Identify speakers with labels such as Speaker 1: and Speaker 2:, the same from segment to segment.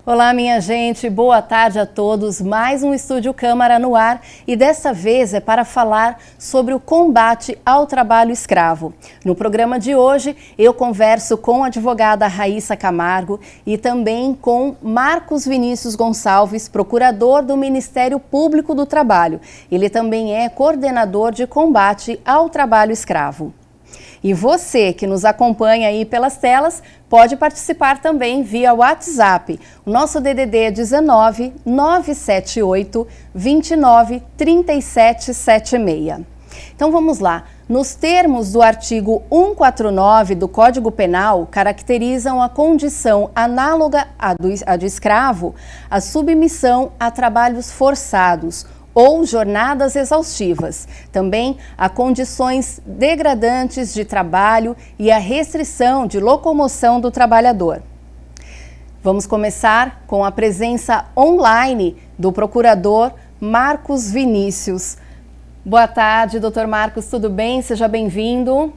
Speaker 1: Olá, minha gente, boa tarde a todos. Mais um Estúdio Câmara no ar e dessa vez é para falar sobre o combate ao trabalho escravo. No programa de hoje, eu converso com a advogada Raíssa Camargo e também com Marcos Vinícius Gonçalves, procurador do Ministério Público do Trabalho. Ele também é coordenador de combate ao trabalho escravo. E você que nos acompanha aí pelas telas, pode participar também via WhatsApp. O nosso DDD é 19 978 29 37 76. Então vamos lá. Nos termos do artigo 149 do Código Penal, caracterizam a condição análoga à do escravo a submissão a trabalhos forçados ou jornadas exaustivas. Também há condições degradantes de trabalho e a restrição de locomoção do trabalhador. Vamos começar com a presença online do procurador Marcos Vinícius. Boa tarde, doutor Marcos, tudo bem? Seja bem-vindo.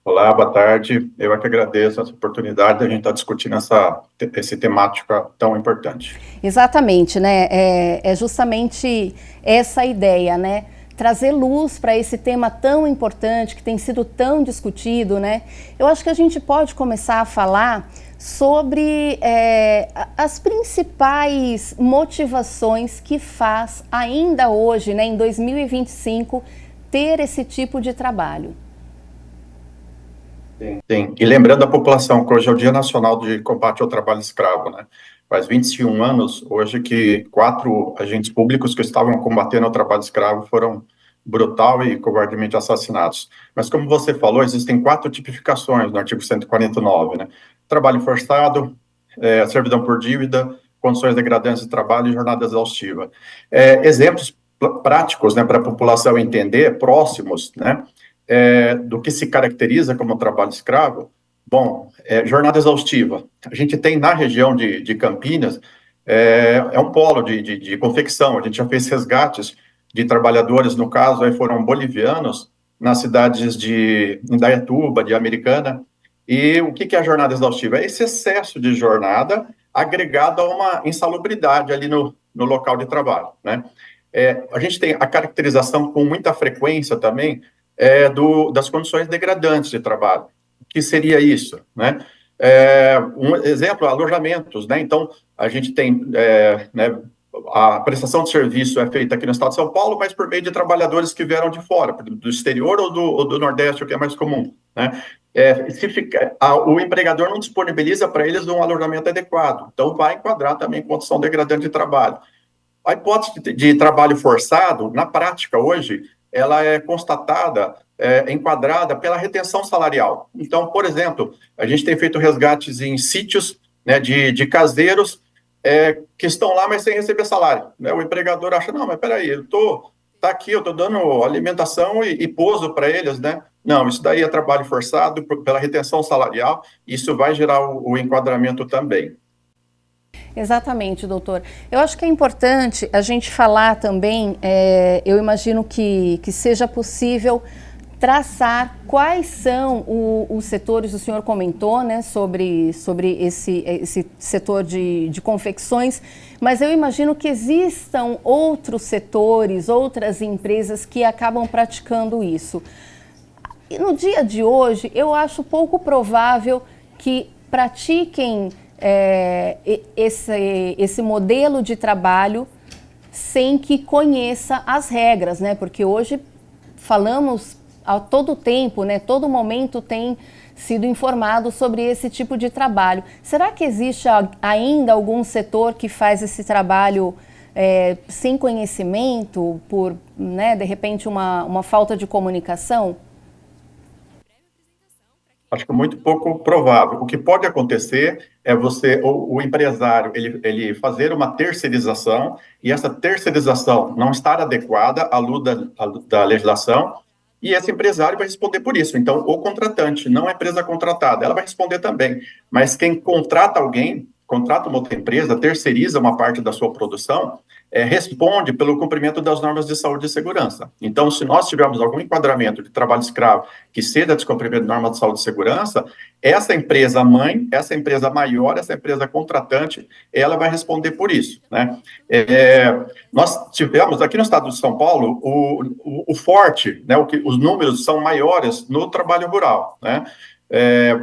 Speaker 2: Olá, boa tarde. Eu é que agradeço essa oportunidade de a gente estar discutindo esse temática tão importante.
Speaker 1: Exatamente, né? É justamente essa ideia, né? Trazer luz para esse tema tão importante, que tem sido tão discutido, né? Eu acho que a gente pode começar a falar sobre as principais motivações que faz ainda hoje, né, em 2025, ter esse tipo de trabalho.
Speaker 2: Sim, e lembrando a população que hoje é o Dia Nacional de Combate ao Trabalho Escravo, né? Faz 21 anos, hoje, que 4 agentes públicos que estavam combatendo o trabalho escravo foram brutal e covardemente assassinados. Mas, como você falou, existem 4 tipificações no artigo 149, né? Trabalho forçado, servidão por dívida, condições degradantes de trabalho e jornada exaustiva. Exemplos práticos, né, para a população entender, próximos, né? Do que se caracteriza como trabalho escravo. Bom, jornada exaustiva. A gente tem na região de Campinas, um polo de confecção. A gente já fez resgates de trabalhadores, no caso, aí foram bolivianos, nas cidades de Indaiatuba, de Americana. E o que é a jornada exaustiva? É esse excesso de jornada agregado a uma insalubridade ali no local de trabalho, né? A gente tem a caracterização com muita frequência também das condições degradantes de trabalho. O que seria isso, né? Um exemplo, alojamentos, né? Então, a gente tem, né, a prestação de serviço é feita aqui no estado de São Paulo, mas por meio de trabalhadores que vieram de fora, do exterior ou do Nordeste, o que é mais comum, né? O empregador não disponibiliza para eles um alojamento adequado, então vai enquadrar também condição degradante de trabalho. A hipótese de trabalho forçado, na prática hoje, ela é constatada, enquadrada pela retenção salarial. Então, por exemplo, a gente tem feito resgates em sítios, né, de caseiros que estão lá, mas sem receber salário, né? O empregador acha, não, mas peraí, tá aqui, eu estou dando alimentação e pouso para eles, né? Não, isso daí é trabalho forçado pela retenção salarial, isso vai gerar o enquadramento também.
Speaker 1: Exatamente, doutor. Eu acho que é importante a gente falar também, eu imagino que seja possível traçar quais são os setores, o senhor comentou, né, sobre esse setor de confecções, mas eu imagino que existam outros setores, outras empresas que acabam praticando isso. E no dia de hoje, eu acho pouco provável que pratiquem esse modelo de trabalho sem que conheça as regras, né? Porque hoje falamos a todo tempo, né? Todo momento tem sido informado sobre esse tipo de trabalho. Será que existe ainda algum setor que faz esse trabalho sem conhecimento, por, né, de repente, uma falta de comunicação?
Speaker 2: Acho que é muito pouco provável. O que pode acontecer é o empresário, ele fazer uma terceirização e essa terceirização não estar adequada à luz da legislação e esse empresário vai responder por isso. Então, o contratante, não a empresa contratada, ela vai responder também. Mas quem contrata alguém contrata uma outra empresa, terceiriza uma parte da sua produção, responde pelo cumprimento das normas de saúde e segurança. Então, se nós tivermos algum enquadramento de trabalho escravo que ceda descumprimento de normas de saúde e segurança, essa empresa mãe, essa empresa maior, essa empresa contratante, ela vai responder por isso, né? Nós tivemos, aqui no estado de São Paulo, o forte, né, os números são maiores no trabalho rural, né?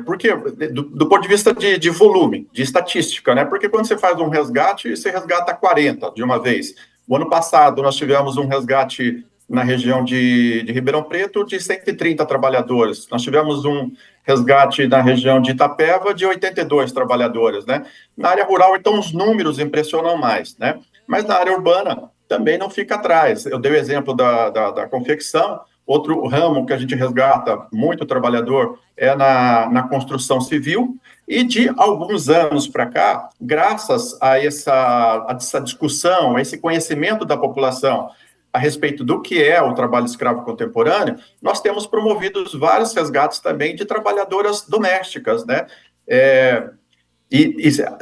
Speaker 2: Porque, do ponto de vista de volume, de estatística, né? Porque quando você faz um resgate, você resgata 40 de uma vez. O ano passado, nós tivemos um resgate na região de Ribeirão Preto de 130 trabalhadores. Nós tivemos um resgate na região de Itapeva de 82 trabalhadores, né? Na área rural, então, os números impressionam mais, né? Mas na área urbana também não fica atrás. Eu dei o exemplo da confecção. Outro ramo que a gente resgata muito trabalhador é na construção civil, e de alguns anos para cá, graças a essa discussão, a esse conhecimento da população a respeito do que é o trabalho escravo contemporâneo, nós temos promovido vários resgates também de trabalhadoras domésticas, né? E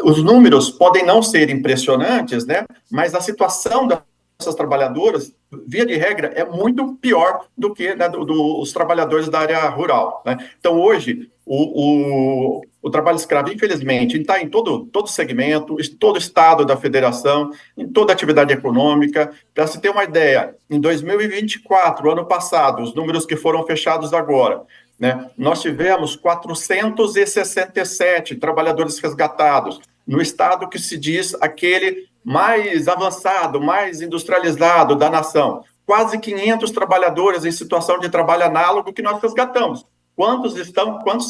Speaker 2: os números podem não ser impressionantes, né? Mas a situação dessas trabalhadoras, via de regra, é muito pior do que, né, dos trabalhadores da área rural, né? Então, hoje, o trabalho escravo, infelizmente, está em todo segmento, todo estado da federação, em toda atividade econômica. Para se ter uma ideia, em 2024, ano passado, os números que foram fechados agora, né, nós tivemos 467 trabalhadores resgatados, no estado que se diz aquele mais avançado, mais industrializado da nação. Quase 500 trabalhadores em situação de trabalho análogo que nós resgatamos. Quantos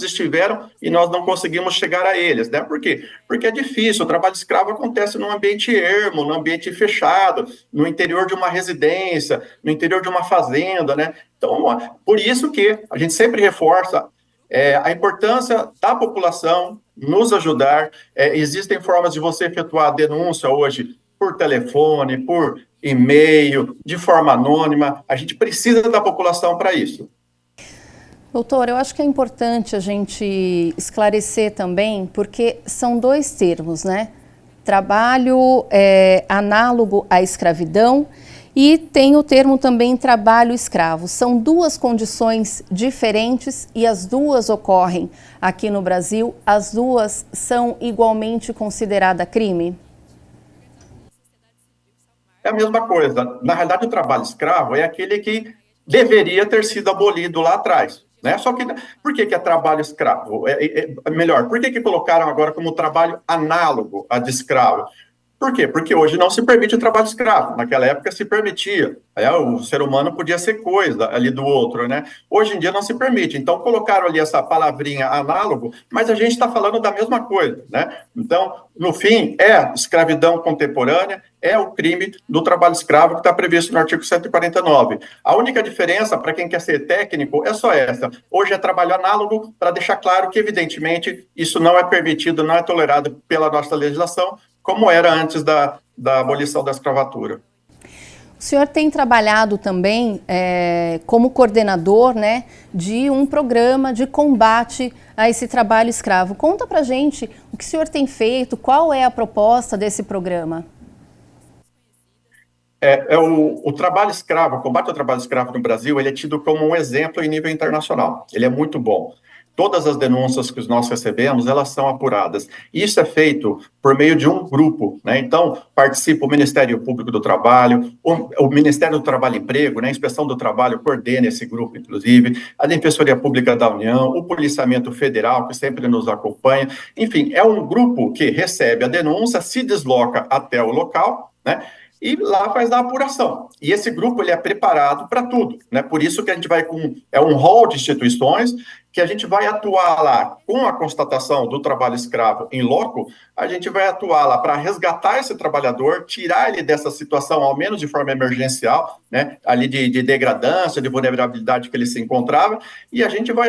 Speaker 2: estiveram e nós não conseguimos chegar a eles, né? Por quê? Porque é difícil, o trabalho escravo acontece num ambiente ermo, num ambiente fechado, no interior de uma residência, no interior de uma fazenda, né? Então, por isso que a gente sempre reforça a importância da população nos ajudar. Existem formas de você efetuar a denúncia hoje por telefone, por e-mail, de forma anônima. A gente precisa da população para isso.
Speaker 1: Doutor, eu acho que é importante a gente esclarecer também, porque são dois termos, né? Trabalho análogo à escravidão e tem o termo também trabalho escravo. São duas condições diferentes e as duas ocorrem aqui no Brasil. As duas são igualmente consideradas crime?
Speaker 2: É a mesma coisa. Na realidade, o trabalho escravo é aquele que deveria ter sido abolido lá atrás, né? Só que, por que é trabalho escravo? Melhor, por que colocaram agora como trabalho análogo a de escravo? Por quê? Porque hoje não se permite o trabalho escravo. Naquela época se permitia. O ser humano podia ser coisa ali do outro, né? Hoje em dia não se permite. Então, colocaram ali essa palavrinha análogo, mas a gente está falando da mesma coisa, né? Então, no fim, é escravidão contemporânea, é o crime do trabalho escravo que está previsto no artigo 149. A única diferença, para quem quer ser técnico, é só essa. Hoje é trabalho análogo, para deixar claro que, evidentemente, isso não é permitido, não é tolerado pela nossa legislação, como era antes da abolição da escravatura.
Speaker 1: O senhor tem trabalhado também como coordenador, né, de um programa de combate a esse trabalho escravo. Conta pra gente o que o senhor tem feito, qual é a proposta desse programa?
Speaker 2: O trabalho escravo, o combate ao trabalho escravo no Brasil, ele é tido como um exemplo em nível internacional. Ele é muito bom. Todas as denúncias que nós recebemos, elas são apuradas. Isso é feito por meio de um grupo, né? Então, participa o Ministério Público do Trabalho, o Ministério do Trabalho e Emprego, né? A Inspeção do Trabalho coordena esse grupo, inclusive, a Defensoria Pública da União, o Policiamento Federal, que sempre nos acompanha. Enfim, é um grupo que recebe a denúncia, se desloca até o local, né? E lá faz a apuração. E esse grupo ele é preparado para tudo, né? Por isso que a gente vai com um rol de instituições que a gente vai atuar lá com a constatação do trabalho escravo em loco, a gente vai atuar lá para resgatar esse trabalhador, tirar ele dessa situação, ao menos de forma emergencial, né? Ali de degradância, de vulnerabilidade que ele se encontrava, e a gente vai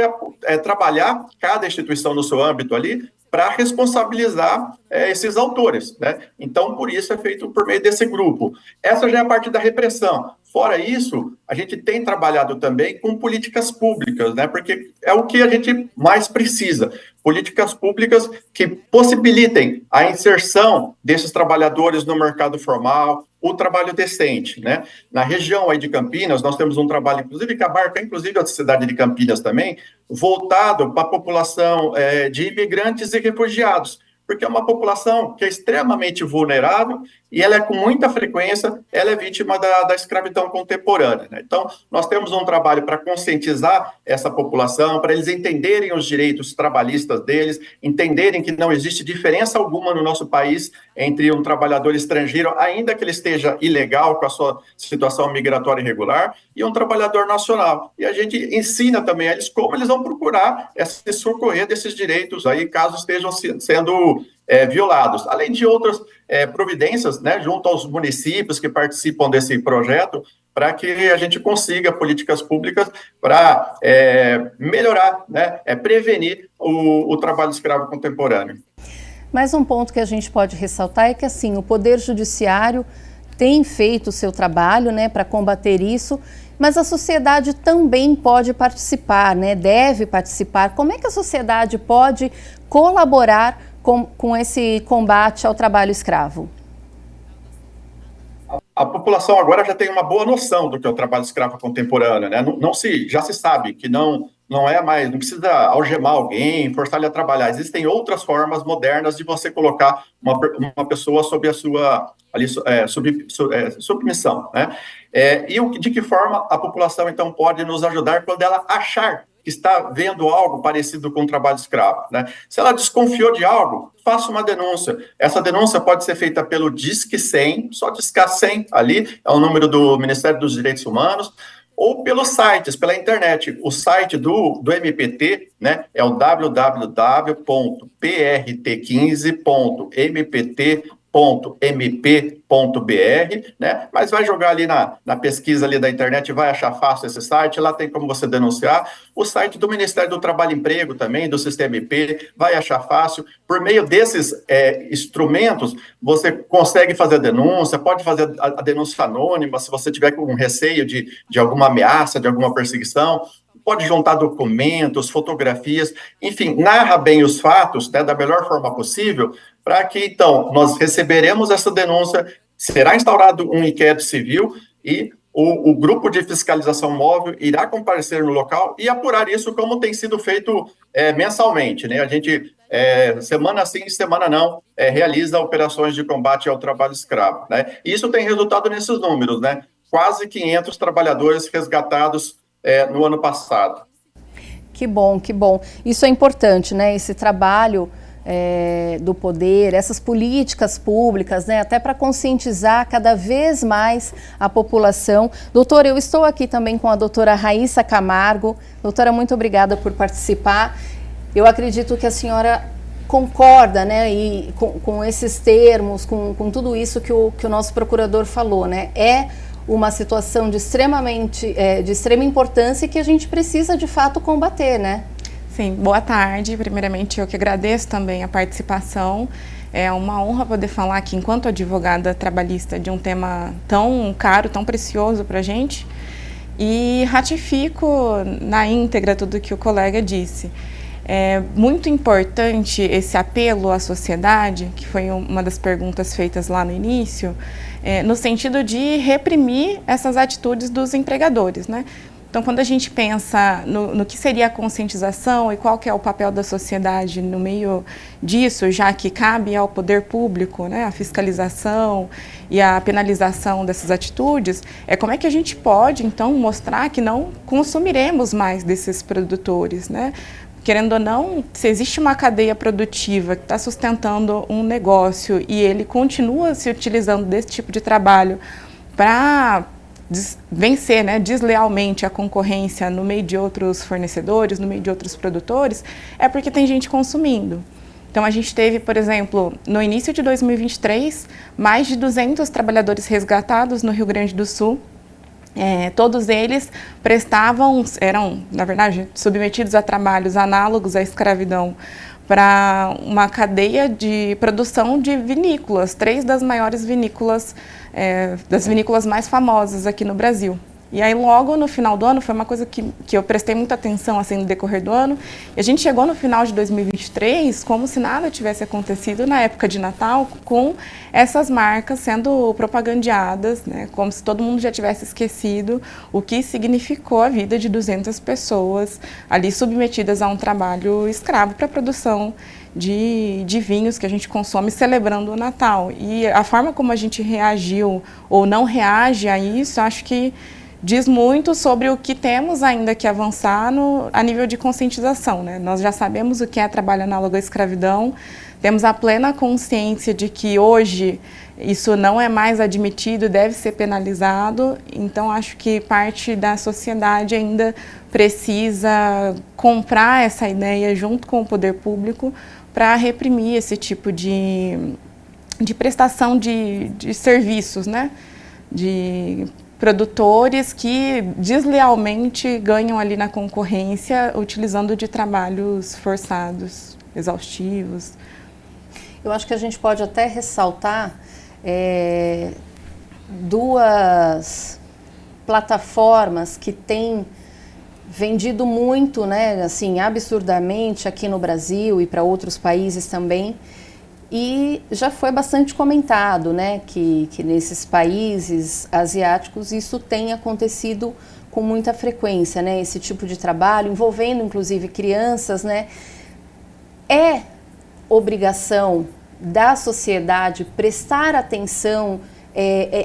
Speaker 2: trabalhar cada instituição no seu âmbito ali para responsabilizar esses autores, né? Então, por isso é feito por meio desse grupo. Essa já é a parte da repressão. Fora isso, a gente tem trabalhado também com políticas públicas, né? Porque é o que a gente mais precisa. Políticas públicas que possibilitem a inserção desses trabalhadores no mercado formal, o trabalho decente, né? Na região aí de Campinas, nós temos um trabalho, inclusive, que abarca, inclusive, a cidade de Campinas também, voltado para a população de imigrantes e refugiados, porque é uma população que é extremamente vulnerável e ela é, com muita frequência, ela é vítima da escravidão contemporânea, né? Então, nós temos um trabalho para conscientizar essa população, para eles entenderem os direitos trabalhistas deles, entenderem que não existe diferença alguma no nosso país entre um trabalhador estrangeiro, ainda que ele esteja ilegal com a sua situação migratória irregular, e um trabalhador nacional. E a gente ensina também a eles como eles vão procurar se socorrer desses direitos aí, caso estejam sendo violados, além de outras providências, né, junto aos municípios que participam desse projeto, para que a gente consiga políticas públicas para melhorar, né, prevenir o trabalho escravo contemporâneo.
Speaker 1: Mais um ponto que a gente pode ressaltar é que, assim, o Poder Judiciário tem feito o seu trabalho, né, para combater isso, mas a sociedade também pode participar, né, deve participar. Como é que a sociedade pode colaborar com esse combate ao trabalho escravo?
Speaker 2: A população agora já tem uma boa noção do que é o trabalho escravo contemporâneo, né? Já se sabe que não é mais, não precisa algemar alguém, forçar ele a trabalhar. Existem outras formas modernas de você colocar uma pessoa sob a sua submissão, né? E de que forma a população, então, pode nos ajudar quando ela achar que está vendo algo parecido com o trabalho escravo, né? Se ela desconfiou de algo, faça uma denúncia. Essa denúncia pode ser feita pelo Disque 100, só discar 100 ali, é o número do Ministério dos Direitos Humanos, ou pelos sites, pela internet. O site do MPT, né, é o www.prt15.mpt.mp.br, né? Mas vai jogar ali na pesquisa ali da internet, vai achar fácil esse site, lá tem como você denunciar. O site do Ministério do Trabalho e Emprego também, do Sistema IP, vai achar fácil. Por meio desses instrumentos, você consegue fazer a denúncia, pode fazer a denúncia anônima, se você tiver com receio de alguma ameaça, de alguma perseguição, pode juntar documentos, fotografias, enfim, narra bem os fatos, né, da melhor forma possível, para que, então, nós receberemos essa denúncia, será instaurado um inquérito civil e o grupo de fiscalização móvel irá comparecer no local e apurar isso como tem sido feito mensalmente, né? A gente, semana sim, semana não, realiza operações de combate ao trabalho escravo, né? E isso tem resultado nesses números, né? Quase 500 trabalhadores resgatados no ano passado.
Speaker 1: Que bom, que bom. Isso é importante, né? Esse trabalho do poder, essas políticas públicas, né? Até para conscientizar cada vez mais a população. Doutora, eu estou aqui também com a doutora Raíssa Camargo. Doutora, muito obrigada por participar. Eu acredito que a senhora concorda, né, e com esses termos, com tudo isso que o nosso procurador falou, né? É uma situação de extrema importância que a gente precisa, de fato, combater, né?
Speaker 3: Sim, boa tarde. Primeiramente, eu que agradeço também a participação. É uma honra poder falar aqui, enquanto advogada trabalhista, de um tema tão caro, tão precioso para a gente. E ratifico na íntegra tudo que o colega disse. É muito importante esse apelo à sociedade, que foi uma das perguntas feitas lá no início, no sentido de reprimir essas atitudes dos empregadores, né? Então, quando a gente pensa no que seria a conscientização e qual que é o papel da sociedade no meio disso, já que cabe ao poder público, né, a fiscalização e a penalização dessas atitudes, como é que a gente pode, então, mostrar que não consumiremos mais desses produtores, né? Querendo ou não, se existe uma cadeia produtiva que está sustentando um negócio e ele continua se utilizando desse tipo de trabalho para vencer, né, deslealmente a concorrência no meio de outros fornecedores, no meio de outros produtores, é porque tem gente consumindo. Então, a gente teve, por exemplo, no início de 2023, mais de 200 trabalhadores resgatados no Rio Grande do Sul. Todos eles eram, na verdade, submetidos a trabalhos análogos à escravidão para uma cadeia de produção de vinícolas, 3 das maiores vinícolas, das vinícolas mais famosas aqui no Brasil. E aí logo no final do ano, foi uma coisa que eu prestei muita atenção assim, no decorrer do ano, e a gente chegou no final de 2023 como se nada tivesse acontecido na época de Natal, com essas marcas sendo propagandeadas, né, como se todo mundo já tivesse esquecido o que significou a vida de 200 pessoas ali submetidas a um trabalho escravo para a produção de vinhos que a gente consome celebrando o Natal. E a forma como a gente reagiu ou não reage a isso, acho que diz muito sobre o que temos ainda que avançar a nível de conscientização, né? Nós já sabemos o que é trabalho análogo à escravidão, temos a plena consciência de que hoje isso não é mais admitido, deve ser penalizado, então acho que parte da sociedade ainda precisa comprar essa ideia junto com o poder público para reprimir esse tipo de prestação de serviços, né? De produtores que deslealmente ganham ali na concorrência utilizando de trabalhos forçados, exaustivos.
Speaker 1: Eu acho que a gente pode até ressaltar duas plataformas que têm vendido muito, né, assim, absurdamente aqui no Brasil e para outros países também. E já foi bastante comentado, né, que nesses países asiáticos isso tem acontecido com muita frequência, né, esse tipo de trabalho, envolvendo inclusive crianças, né. É obrigação da sociedade prestar atenção,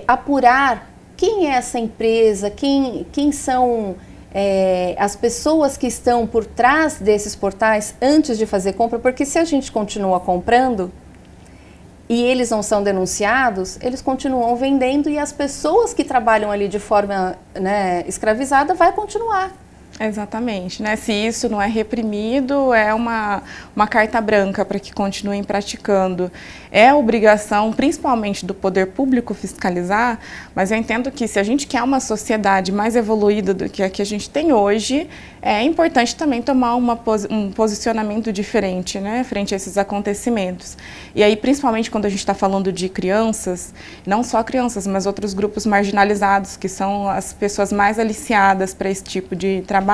Speaker 1: apurar quem é essa empresa, quem são as pessoas que estão por trás desses portais antes de fazer compra, porque se a gente continua comprando e eles não são denunciados, eles continuam vendendo e as pessoas que trabalham ali de forma, né, escravizada vai continuar.
Speaker 3: Exatamente, né? Se isso não é reprimido, é uma carta branca para que continuem praticando. É obrigação, principalmente do poder público, fiscalizar, mas eu entendo que se a gente quer uma sociedade mais evoluída do que a que a gente tem hoje, é importante também tomar um posicionamento diferente, né, frente a esses acontecimentos. E aí, principalmente quando a gente está falando de crianças, não só crianças, mas outros grupos marginalizados, que são as pessoas mais aliciadas para esse tipo de trabalho,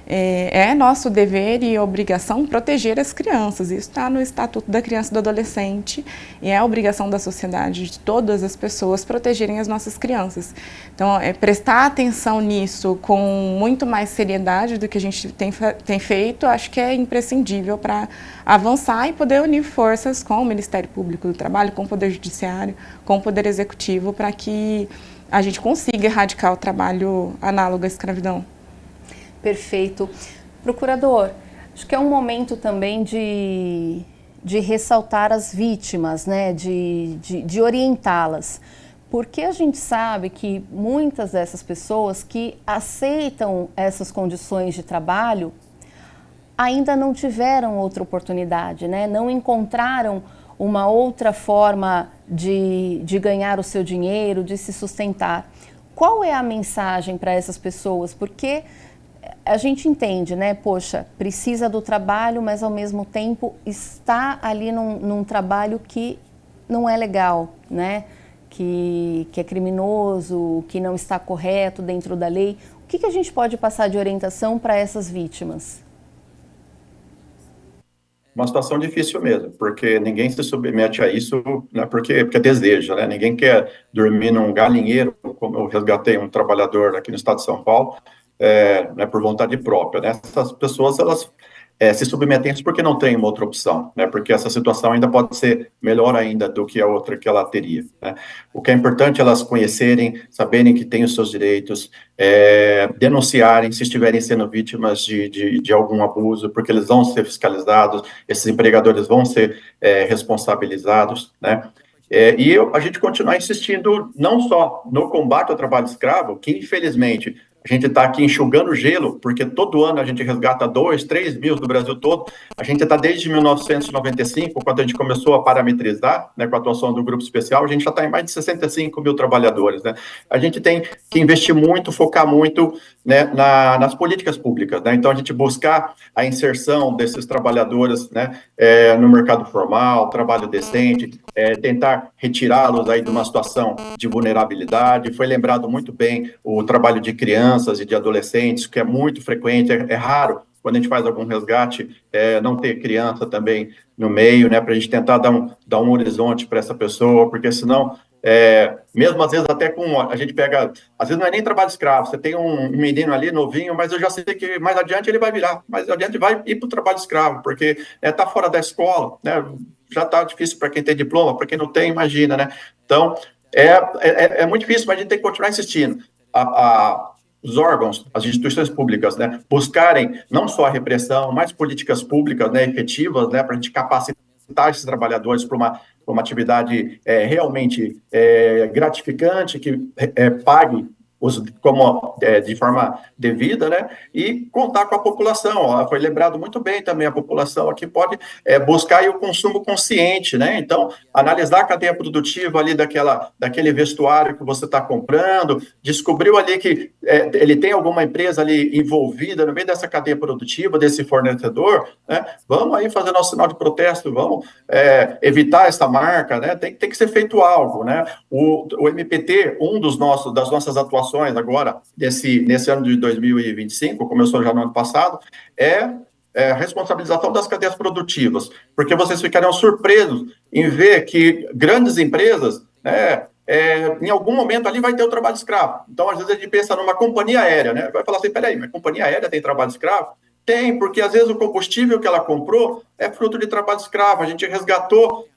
Speaker 3: é nosso dever e obrigação proteger as crianças. Isso está no Estatuto da Criança e do Adolescente e é a obrigação da sociedade, de todas as pessoas, protegerem as nossas crianças. Então, prestar atenção nisso com muito mais seriedade do que a gente tem feito, acho que é imprescindível para avançar e poder unir forças com o Ministério Público do Trabalho, com o Poder Judiciário, com o Poder Executivo, para que a gente consiga erradicar o trabalho análogo à escravidão.
Speaker 1: Perfeito. Procurador, acho que é um momento também de ressaltar as vítimas, né? de orientá-las. Porque a gente sabe que muitas dessas pessoas que aceitam essas condições de trabalho ainda não tiveram outra oportunidade, né? Não encontraram uma outra forma de ganhar o seu dinheiro, de se sustentar. Qual é a mensagem para essas pessoas? Porque a gente entende, né? Poxa, precisa do trabalho, mas ao mesmo tempo está ali num trabalho que não é legal, né? Que é criminoso, que não está correto dentro da lei. O que a gente pode passar de orientação para essas vítimas?
Speaker 2: Uma situação difícil mesmo, porque ninguém se submete a isso, né, porque deseja, né? Ninguém quer dormir num galinheiro, como eu resgatei um trabalhador aqui no estado de São Paulo, né, por vontade própria, né? Essas pessoas, elas se submetem a isso porque não tem uma outra opção, né? Porque essa situação ainda pode ser melhor ainda do que a outra que ela teria, né? O que é importante é elas conhecerem, saberem que têm os seus direitos, denunciarem se estiverem sendo vítimas de algum abuso, porque eles vão ser fiscalizados, esses empregadores vão ser responsabilizados, né? A gente continuar insistindo não só no combate ao trabalho escravo, que infelizmente a gente está aqui enxugando gelo, porque todo ano a gente resgata 2, 3 mil do Brasil todo. A gente está desde 1995, quando a gente começou a parametrizar, né, com a atuação do Grupo Especial, a gente já está em mais de 65 mil trabalhadores, né? A gente tem que investir muito, focar muito, né, nas políticas públicas, né? Então, a gente buscar a inserção desses trabalhadores, né, no mercado formal, trabalho decente, tentar retirá-los aí de uma situação de vulnerabilidade. Foi lembrado muito bem o trabalho de crianças e de adolescentes, que é muito frequente, é raro, quando a gente faz algum resgate, não ter criança também no meio, né, para a gente tentar dar um horizonte para essa pessoa, porque senão, mesmo às vezes até com, a gente pega, às vezes não é nem trabalho escravo, você tem um menino ali novinho, mas eu já sei que mais adiante ele vai virar, mais adiante vai ir para o trabalho escravo, porque está fora da escola, né, já está difícil para quem tem diploma, para quem não tem, imagina, né, então é muito difícil, mas a gente tem que continuar insistindo. Os órgãos, as instituições públicas, né, buscarem não só a repressão, mas políticas públicas, né, efetivas, né, para a gente capacitar esses trabalhadores para uma atividade realmente gratificante, que pague de forma devida, né, e contar com a população. Foi lembrado muito bem também, a população aqui pode buscar aí o consumo consciente, né, então, analisar a cadeia produtiva ali daquele vestuário que você está comprando, descobriu ali que ele tem alguma empresa ali envolvida no meio dessa cadeia produtiva, desse fornecedor, né, vamos aí fazer nosso sinal de protesto, vamos evitar essa marca, né, tem que ser feito algo, né, o MPT, das nossas atuações agora, nesse ano de 2025, começou já no ano passado, a responsabilização das cadeias produtivas, porque vocês ficarão surpresos em ver que grandes empresas, né, em algum momento ali vai ter o trabalho escravo. Então, às vezes a gente pensa numa companhia aérea, né, vai falar assim, peraí, mas companhia aérea tem trabalho escravo? Tem, porque às vezes o combustível que ela comprou é fruto de trabalho escravo. A gente resgatou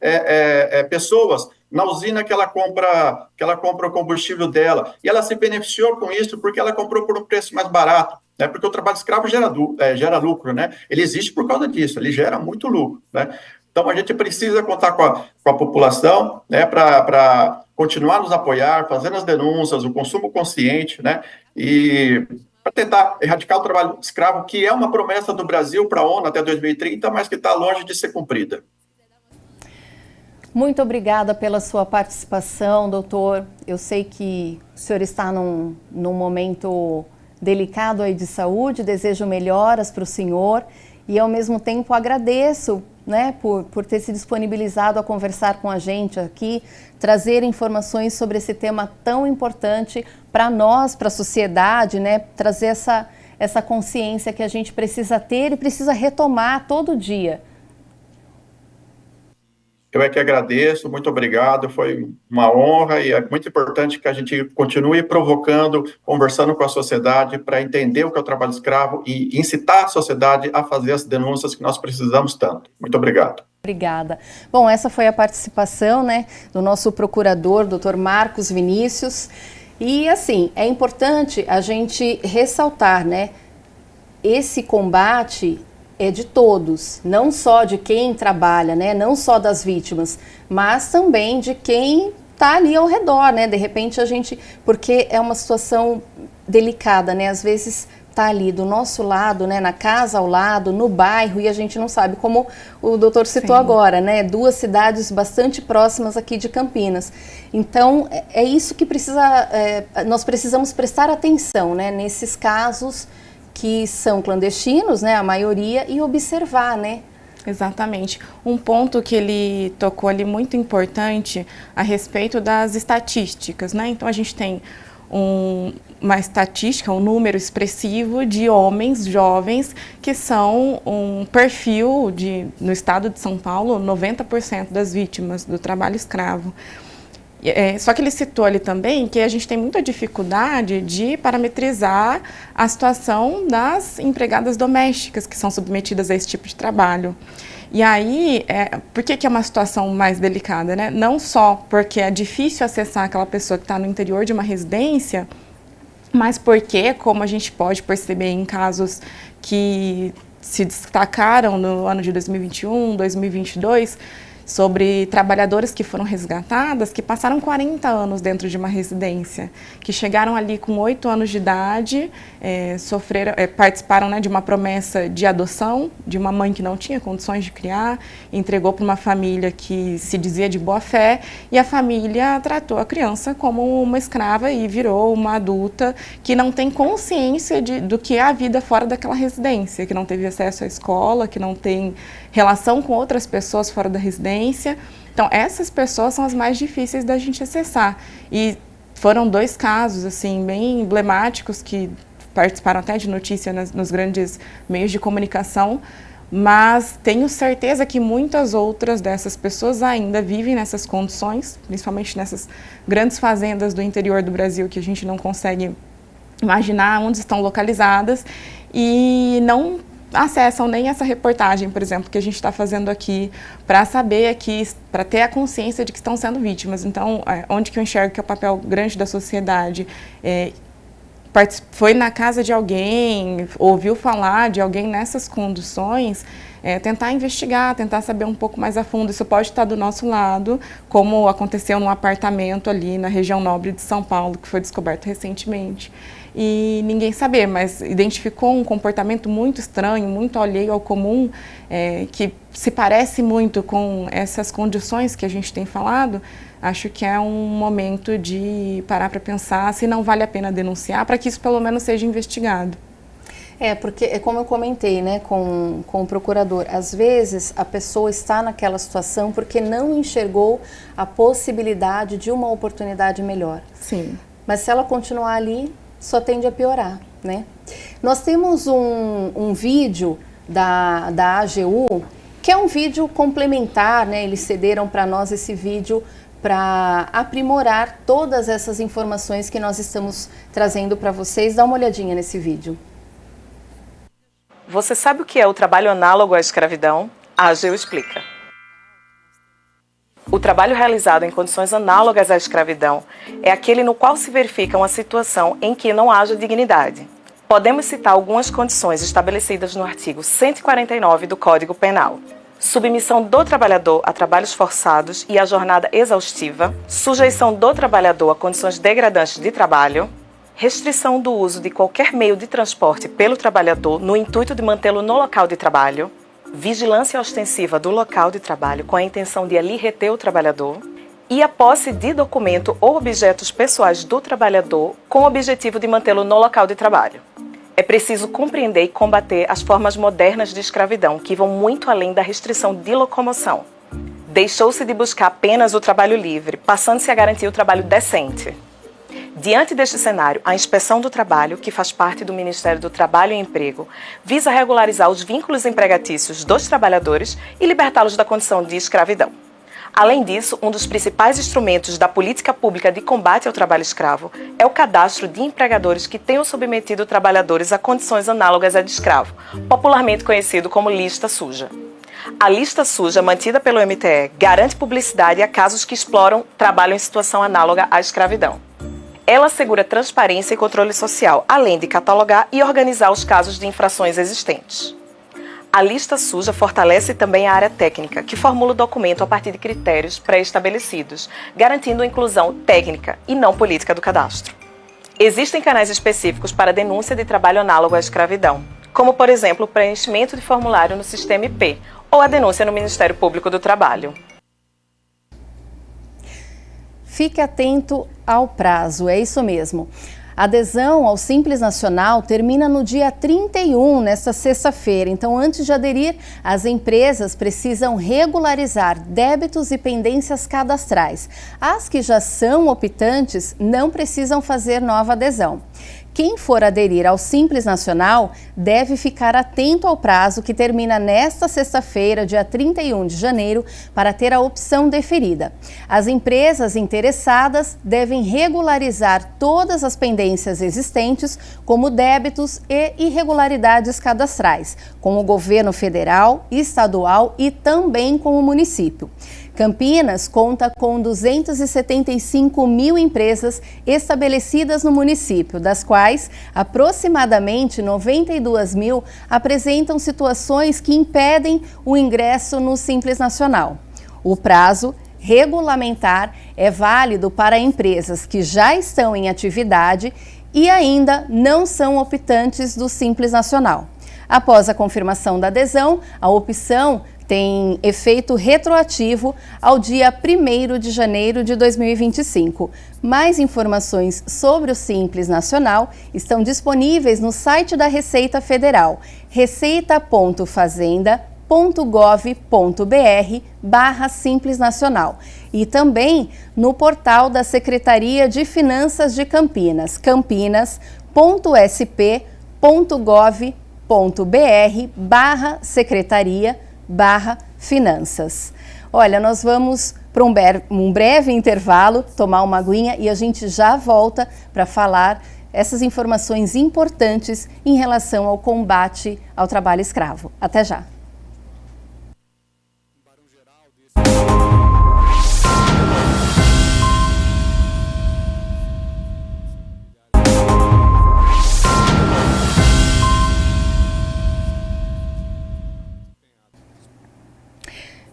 Speaker 2: pessoas na usina que ela compra o combustível dela, e ela se beneficiou com isso porque ela comprou por um preço mais barato, né? Porque o trabalho escravo gera lucro, né? Ele existe por causa disso, ele gera muito lucro, né? Então a gente precisa contar com a população, né, para continuar nos apoiar, fazendo as denúncias, o consumo consciente, né? E para tentar erradicar o trabalho escravo, que é uma promessa do Brasil para a ONU até 2030, mas que está longe de ser cumprida.
Speaker 1: Muito obrigada pela sua participação, doutor. Eu sei que o senhor está num momento delicado aí de saúde, desejo melhoras para o senhor e, ao mesmo tempo, agradeço, né, por ter se disponibilizado a conversar com a gente aqui, trazer informações sobre esse tema tão importante para nós, para a sociedade, né, trazer essa consciência que a gente precisa ter e precisa retomar todo dia.
Speaker 2: Eu que agradeço, muito obrigado, foi uma honra e é muito importante que a gente continue provocando, conversando com a sociedade para entender o que é o trabalho escravo e incitar a sociedade a fazer as denúncias que nós precisamos tanto. Muito obrigado.
Speaker 1: Obrigada. Bom, essa foi a participação, né, do nosso procurador, Dr. Marcos Vinícius. E, assim, é importante a gente ressaltar, né, esse combate é de todos, não só de quem trabalha, né, não só das vítimas, mas também de quem está ali ao redor, né, de repente a gente, porque é uma situação delicada, né, às vezes está ali do nosso lado, né, na casa ao lado, no bairro, e a gente não sabe, como o doutor citou agora, né, 2 cidades bastante próximas aqui de Campinas. Então, é isso que nós precisamos prestar atenção, né, nesses casos que são clandestinos, né, a maioria, e observar, né?
Speaker 3: Exatamente. Um ponto que ele tocou ali muito importante a respeito das estatísticas, né? Então, a gente tem uma estatística, um número expressivo de homens jovens que são um perfil no estado de São Paulo, 90% das vítimas do trabalho escravo. Só que ele citou ali também que a gente tem muita dificuldade de parametrizar a situação das empregadas domésticas que são submetidas a esse tipo de trabalho. E aí, por que é uma situação mais delicada, né? Não só porque é difícil acessar aquela pessoa que está no interior de uma residência, mas porque, como a gente pode perceber em casos que se destacaram no ano de 2021, 2022, sobre trabalhadoras que foram resgatadas, que passaram 40 anos dentro de uma residência, que chegaram ali com 8 anos de idade, participaram, né, de uma promessa de adoção, de uma mãe que não tinha condições de criar, entregou para uma família que se dizia de boa fé, e a família tratou a criança como uma escrava e virou uma adulta que não tem consciência do que é a vida fora daquela residência, que não teve acesso à escola, que não tem relação com outras pessoas fora da residência. Então, essas pessoas são as mais difíceis da gente acessar. E foram 2 casos, assim, bem emblemáticos, que participaram até de notícia nos grandes meios de comunicação, mas tenho certeza que muitas outras dessas pessoas ainda vivem nessas condições, principalmente nessas grandes fazendas do interior do Brasil, que a gente não consegue imaginar onde estão localizadas, e não acessam nem essa reportagem, por exemplo, que a gente está fazendo aqui, para saber aqui, para ter a consciência de que estão sendo vítimas. Então, onde que eu enxergo que é o papel grande da sociedade? Foi na casa de alguém, ouviu falar de alguém nessas condições, tentar investigar, tentar saber um pouco mais a fundo. Isso pode estar do nosso lado, como aconteceu num apartamento ali na região nobre de São Paulo, que foi descoberto recentemente. E ninguém saber, mas identificou um comportamento muito estranho, muito alheio ao comum, que se parece muito com essas condições que a gente tem falado. Acho que é um momento de parar para pensar se não vale a pena denunciar, para que isso pelo menos seja investigado.
Speaker 1: Porque, como eu comentei, né, com o procurador, às vezes a pessoa está naquela situação porque não enxergou a possibilidade de uma oportunidade melhor.
Speaker 3: Sim.
Speaker 1: Mas se ela continuar ali, só tende a piorar, né? Nós temos um vídeo da AGU, que é um vídeo complementar, né? Eles cederam para nós esse vídeo para aprimorar todas essas informações que nós estamos trazendo para vocês. Dá uma olhadinha nesse vídeo.
Speaker 4: Você sabe o que é o trabalho análogo à escravidão? A AGU explica. O trabalho realizado em condições análogas à escravidão é aquele no qual se verifica uma situação em que não haja dignidade. Podemos citar algumas condições estabelecidas no artigo 149 do Código Penal. Submissão do trabalhador a trabalhos forçados e a jornada exaustiva, sujeição do trabalhador a condições degradantes de trabalho, restrição do uso de qualquer meio de transporte pelo trabalhador no intuito de mantê-lo no local de trabalho, vigilância ostensiva do local de trabalho com a intenção de ali reter o trabalhador e a posse de documento ou objetos pessoais do trabalhador com o objetivo de mantê-lo no local de trabalho. É preciso compreender e combater as formas modernas de escravidão que vão muito além da restrição de locomoção. Deixou-se de buscar apenas o trabalho livre, passando-se a garantir o trabalho decente. Diante deste cenário, a Inspeção do Trabalho, que faz parte do Ministério do Trabalho e Emprego, visa regularizar os vínculos empregatícios dos trabalhadores e libertá-los da condição de escravidão. Além disso, um dos principais instrumentos da política pública de combate ao trabalho escravo é o cadastro de empregadores que tenham submetido trabalhadores a condições análogas à de escravo, popularmente conhecido como lista suja. A lista suja, mantida pelo MTE, garante publicidade a casos que exploram trabalho em situação análoga à escravidão. Ela assegura transparência e controle social, além de catalogar e organizar os casos de infrações existentes. A lista suja fortalece também a área técnica, que formula o documento a partir de critérios pré-estabelecidos, garantindo a inclusão técnica e não política do cadastro. Existem canais específicos para denúncia de trabalho análogo à escravidão, como, por exemplo, o preenchimento de formulário no Sistema IP ou a denúncia no Ministério Público do Trabalho.
Speaker 1: Fique atento ao prazo, é isso mesmo. A adesão ao Simples Nacional termina no dia 31, nesta sexta-feira. Então, antes de aderir, as empresas precisam regularizar débitos e pendências cadastrais. As que já são optantes não precisam fazer nova adesão. Quem for aderir ao Simples Nacional deve ficar atento ao prazo que termina nesta sexta-feira, dia 31 de janeiro, para ter a opção deferida. As empresas interessadas devem regularizar todas as pendências existentes, como débitos e irregularidades cadastrais, com o governo federal, estadual e também com o município. Campinas conta com 275 mil empresas estabelecidas no município, das quais aproximadamente 92 mil apresentam situações que impedem o ingresso no Simples Nacional. O prazo regulamentar é válido para empresas que já estão em atividade e ainda não são optantes do Simples Nacional. Após a confirmação da adesão, a opção tem efeito retroativo ao dia 1º de janeiro de 2025. Mais informações sobre o Simples Nacional estão disponíveis no site da Receita Federal, receita.fazenda.gov.br/Simples Nacional, e também no portal da Secretaria de Finanças de Campinas, campinas.sp.gov.br/secretaria/finanças. Olha, nós vamos para um breve intervalo, tomar uma aguinha e a gente já volta para falar essas informações importantes em relação ao combate ao trabalho escravo. Até já!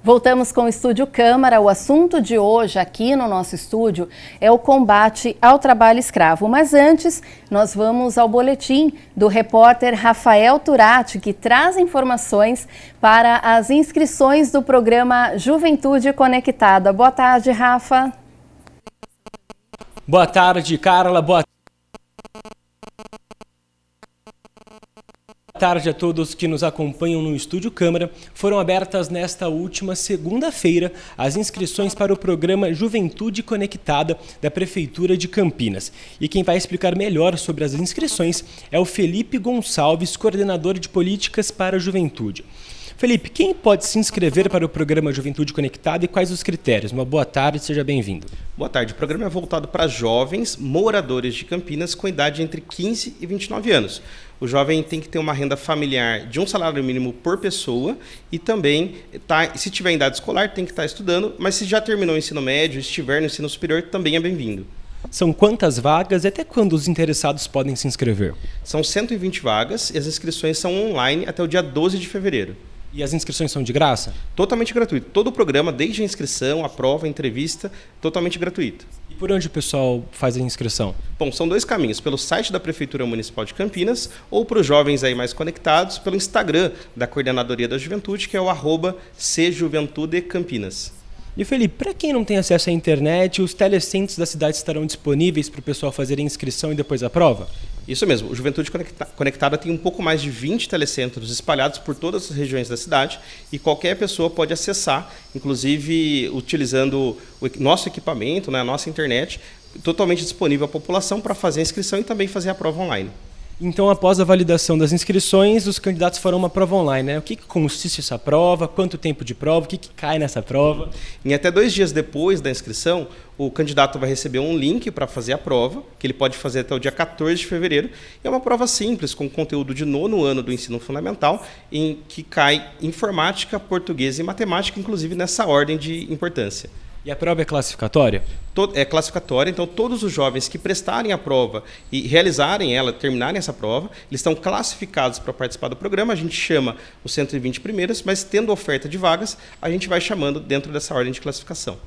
Speaker 1: Voltamos com o Estúdio Câmara. O assunto de hoje aqui no nosso estúdio é o combate ao trabalho escravo. Mas antes, nós vamos ao boletim do repórter Rafael Turati, que traz informações para as inscrições do programa Juventude Conectada. Boa tarde, Rafa.
Speaker 5: Boa tarde, Carla. Boa tarde a todos que nos acompanham no Estúdio Câmara. Foram abertas nesta última segunda-feira as inscrições para o programa Juventude Conectada da Prefeitura de Campinas. E quem vai explicar melhor sobre as inscrições é o Felipe Gonçalves, coordenador de políticas para a juventude. Felipe, quem pode se inscrever para o programa Juventude Conectada e quais os critérios? Uma boa tarde, seja bem-vindo.
Speaker 6: Boa tarde. O programa é voltado para jovens moradores de Campinas com idade entre 15 e 29 anos. O jovem tem que ter uma renda familiar de um salário mínimo por pessoa e também, se tiver em idade escolar, tem que estar estudando, mas se já terminou o ensino médio, estiver no ensino superior, também é bem-vindo.
Speaker 5: São quantas vagas e até quando os interessados podem se inscrever?
Speaker 6: São 120 vagas e as inscrições são online até o dia 12 de fevereiro.
Speaker 5: E as inscrições são de graça?
Speaker 6: Totalmente gratuito. Todo o programa, desde a inscrição, a prova, a entrevista, totalmente gratuito.
Speaker 5: E por onde o pessoal faz a inscrição?
Speaker 6: Bom, são dois caminhos. Pelo site da Prefeitura Municipal de Campinas ou para os jovens aí mais conectados, pelo Instagram da Coordenadoria da Juventude, que é o @CJuventudecampinas.
Speaker 5: E Felipe, para quem não tem acesso à internet, os telecentros da cidade estarão disponíveis para o pessoal fazer a inscrição e depois a prova?
Speaker 6: Isso mesmo, o Juventude Conectada tem um pouco mais de 20 telecentros espalhados por todas as regiões da cidade e qualquer pessoa pode acessar, inclusive utilizando o nosso equipamento, né, a nossa internet, totalmente disponível à população para fazer a inscrição e também fazer a prova online.
Speaker 5: Então, após a validação das inscrições, os candidatos farão uma prova online, né? O que consiste essa prova? Quanto tempo de prova? O que cai nessa prova?
Speaker 6: Em até 2 dias depois da inscrição, o candidato vai receber um link para fazer a prova, que ele pode fazer até o dia 14 de fevereiro. É uma prova simples, com conteúdo de 9º ano do ensino fundamental, em que cai informática, português e matemática, inclusive nessa ordem de importância.
Speaker 5: E a prova é classificatória?
Speaker 6: É classificatória, então todos os jovens que prestarem a prova e realizarem ela, terminarem essa prova, eles estão classificados para participar do programa. A gente chama os 120 primeiros, mas tendo oferta de vagas, a gente vai chamando dentro dessa ordem de classificação.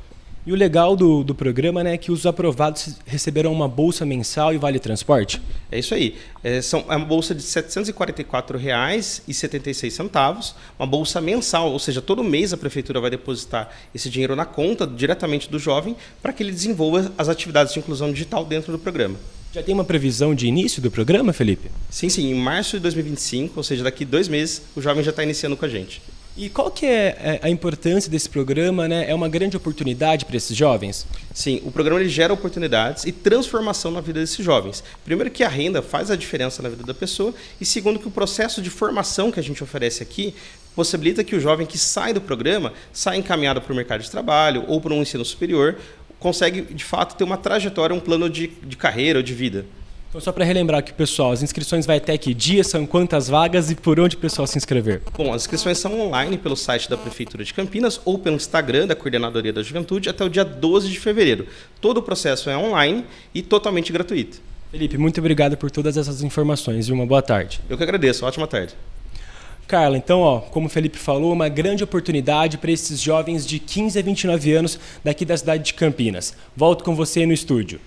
Speaker 5: E o legal do programa, né, é que os aprovados receberão uma bolsa mensal e vale transporte?
Speaker 6: É isso aí. É uma bolsa de R$ 744,76, uma bolsa mensal, ou seja, todo mês a prefeitura vai depositar esse dinheiro na conta diretamente do jovem para que ele desenvolva as atividades de inclusão digital dentro do programa.
Speaker 5: Já tem uma previsão de início do programa, Felipe?
Speaker 6: Sim. Em março de 2025, ou seja, daqui 2 meses, o jovem já está iniciando com a gente.
Speaker 5: E qual que é a importância desse programa, né? É uma grande oportunidade para esses jovens?
Speaker 6: Sim, o programa ele gera oportunidades e transformação na vida desses jovens. Primeiro que a renda faz a diferença na vida da pessoa e segundo que o processo de formação que a gente oferece aqui possibilita que o jovem que sai do programa saia encaminhado para o mercado de trabalho ou para um ensino superior, consegue de fato ter uma trajetória, um plano de carreira ou de vida.
Speaker 5: Então, só para relembrar aqui, pessoal, as inscrições vai até que dia, são quantas vagas e por onde o pessoal se inscrever?
Speaker 6: Bom, as inscrições são online pelo site da Prefeitura de Campinas ou pelo Instagram da Coordenadoria da Juventude até o dia 12 de fevereiro. Todo o processo é online e totalmente gratuito.
Speaker 5: Felipe, muito obrigado por todas essas informações e uma boa tarde.
Speaker 6: Eu que agradeço, ótima tarde.
Speaker 5: Carla, então, como o Felipe falou, uma grande oportunidade para esses jovens de 15 a 29 anos daqui da cidade de Campinas. Volto com você no estúdio.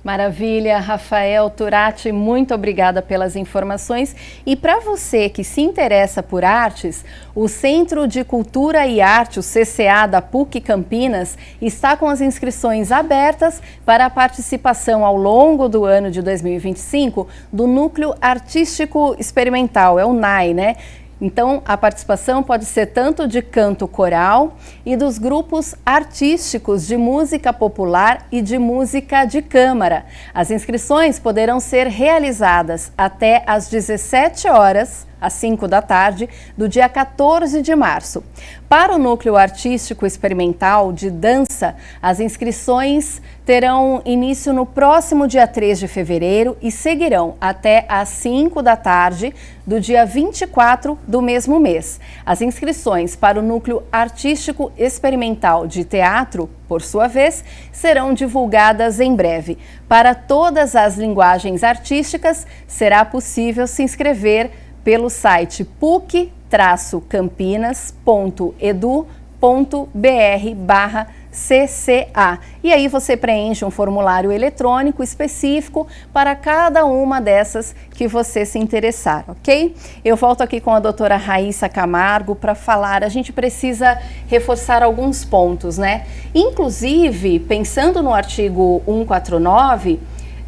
Speaker 1: Maravilha, Rafael Turati, muito obrigada pelas informações. E para você que se interessa por artes, o Centro de Cultura e Arte, o CCA da PUC Campinas, está com as inscrições abertas para a participação ao longo do ano de 2025 do Núcleo Artístico Experimental, é o NAI, né? Então, a participação pode ser tanto de canto coral e dos grupos artísticos de música popular e de música de câmara. As inscrições poderão ser realizadas até às 17 horas, às 5 da tarde, do dia 14 de março. Para o Núcleo Artístico Experimental de Dança, as inscrições terão início no próximo dia 3 de fevereiro e seguirão até às 5 da tarde do dia 24 do mesmo mês. As inscrições para o Núcleo Artístico Experimental de Teatro, por sua vez, serão divulgadas em breve. Para todas as linguagens artísticas, será possível se inscrever pelo site puc-traço-campinas.edu.br/CCA. E aí você preenche um formulário eletrônico específico para cada uma dessas que você se interessar, ok? Eu volto aqui com a doutora Raíssa Camargo para falar, a gente precisa reforçar alguns pontos, né? Inclusive, pensando no artigo 149,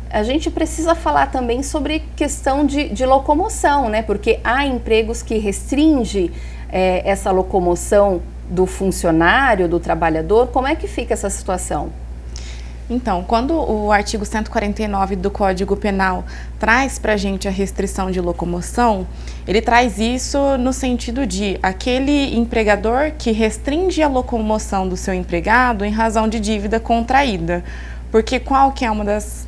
Speaker 1: a gente precisa falar também sobre questão de locomoção, né? Porque há empregos que restringem essa locomoção do funcionário, do trabalhador. Como é que fica essa situação?
Speaker 3: Então, quando o artigo 149 do Código Penal traz para a gente a restrição de locomoção, ele traz isso no sentido de aquele empregador que restringe a locomoção do seu empregado em razão de dívida contraída. Porque qual que é uma das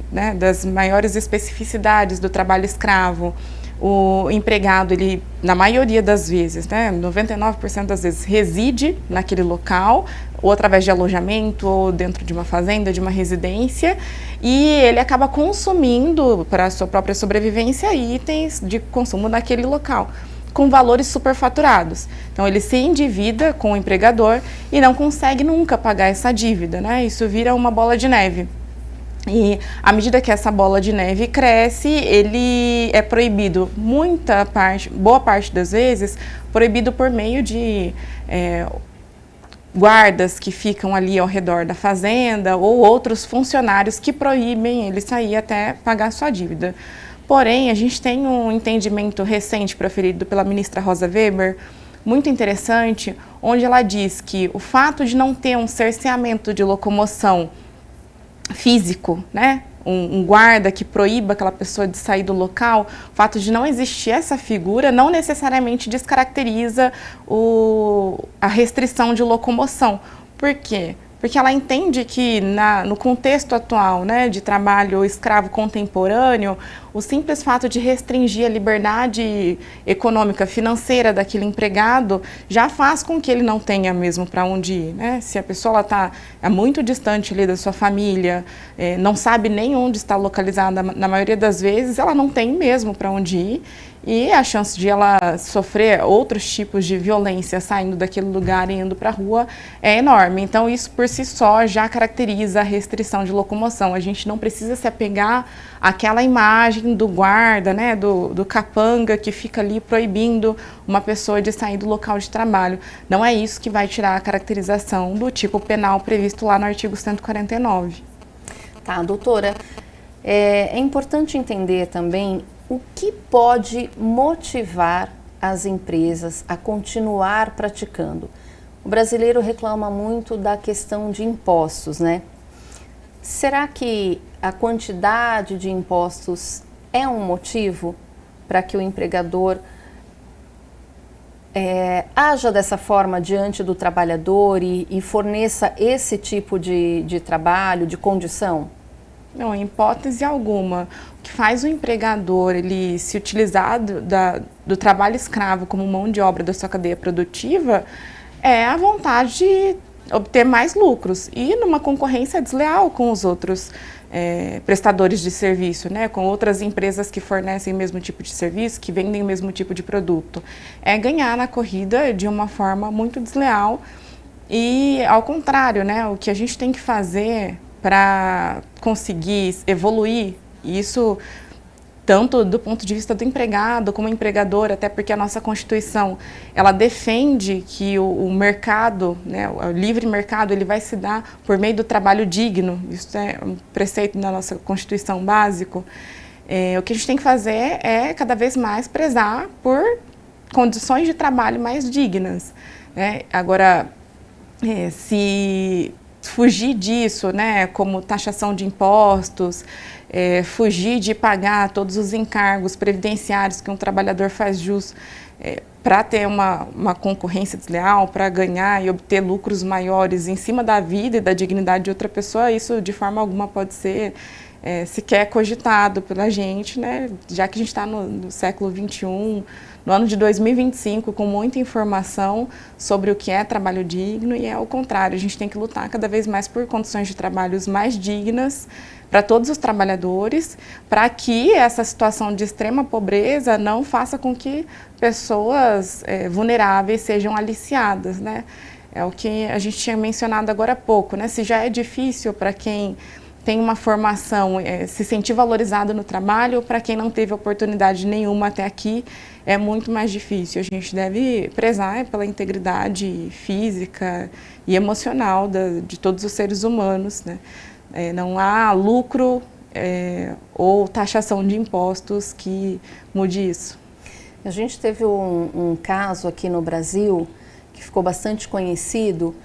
Speaker 3: maiores especificidades do trabalho escravo? O empregado, ele, na maioria das vezes, 99% das vezes, reside naquele local, ou através de alojamento, ou dentro de uma fazenda, de uma residência, e ele acaba consumindo, para a sua própria sobrevivência, itens de consumo naquele local, com valores superfaturados. Então, ele se endivida com o empregador e não consegue nunca pagar essa dívida, né? Isso vira uma bola de neve. E à medida que essa bola de neve cresce, ele é proibido, boa parte das vezes, proibido por meio de guardas que ficam ali ao redor da fazenda ou outros funcionários que proíbem ele sair até pagar sua dívida. Porém, a gente tem um entendimento recente proferido pela ministra Rosa Weber, muito interessante, onde ela diz que o fato de não ter um cerceamento de locomoção físico, né? Um guarda que proíba aquela pessoa de sair do local, o fato de não existir essa figura não necessariamente descaracteriza a restrição de locomoção. Por quê? Porque ela entende que no contexto atual, né, de trabalho escravo contemporâneo, o simples fato de restringir a liberdade econômica, financeira daquele empregado já faz com que ele não tenha mesmo para onde ir, né? Se a pessoa está muito distante ali da sua família, não sabe nem onde está localizada, na maioria das vezes ela não tem mesmo para onde ir. E a chance de ela sofrer outros tipos de violência saindo daquele lugar e indo para a rua é enorme. Então, isso por si só já caracteriza a restrição de locomoção. A gente não precisa se apegar àquela imagem do guarda, né, do capanga que fica ali proibindo uma pessoa de sair do local de trabalho. Não é isso que vai tirar a caracterização do tipo penal previsto lá no artigo 149.
Speaker 1: Tá, doutora, é importante entender também o que pode motivar as empresas a continuar praticando. O brasileiro reclama muito da questão de impostos, né? Será que a quantidade de impostos é um motivo para que o empregador haja dessa forma diante do trabalhador e forneça esse tipo de trabalho, de condição?
Speaker 3: Não, em hipótese alguma. O que faz o empregador ele se utilizar do trabalho escravo como mão de obra da sua cadeia produtiva é a vontade de obter mais lucros e numa concorrência desleal com os outros prestadores de serviço, né, com outras empresas que fornecem o mesmo tipo de serviço, que vendem o mesmo tipo de produto. É ganhar na corrida de uma forma muito desleal e, ao contrário, né, o que a gente tem que fazer para conseguir evoluir, isso tanto do ponto de vista do empregado como empregador, até porque a nossa Constituição, ela defende que o mercado, né, o livre mercado, ele vai se dar por meio do trabalho digno. Isso é um preceito da nossa Constituição básico. O que a gente tem que fazer é cada vez mais prezar por condições de trabalho mais dignas, né? Agora, se fugir disso, né, como taxação de impostos, fugir de pagar todos os encargos previdenciários que um trabalhador faz jus para ter uma concorrência desleal, para ganhar e obter lucros maiores em cima da vida e da dignidade de outra pessoa, isso de forma alguma pode ser sequer cogitado pela gente, né, já que a gente está no século XXI, no ano de 2025, com muita informação sobre o que é trabalho digno, e é o contrário, a gente tem que lutar cada vez mais por condições de trabalhos mais dignas para todos os trabalhadores, para que essa situação de extrema pobreza não faça com que pessoas vulneráveis sejam aliciadas, né? É o que a gente tinha mencionado agora há pouco, né? Se já é difícil para quem tem uma formação, se sentir valorizado no trabalho, para quem não teve oportunidade nenhuma até aqui, é muito mais difícil. A gente deve prezar pela integridade física e emocional de todos os seres humanos, né? Não há lucro ou taxação de impostos que mude isso.
Speaker 1: A gente teve um caso aqui no Brasil que ficou bastante conhecido.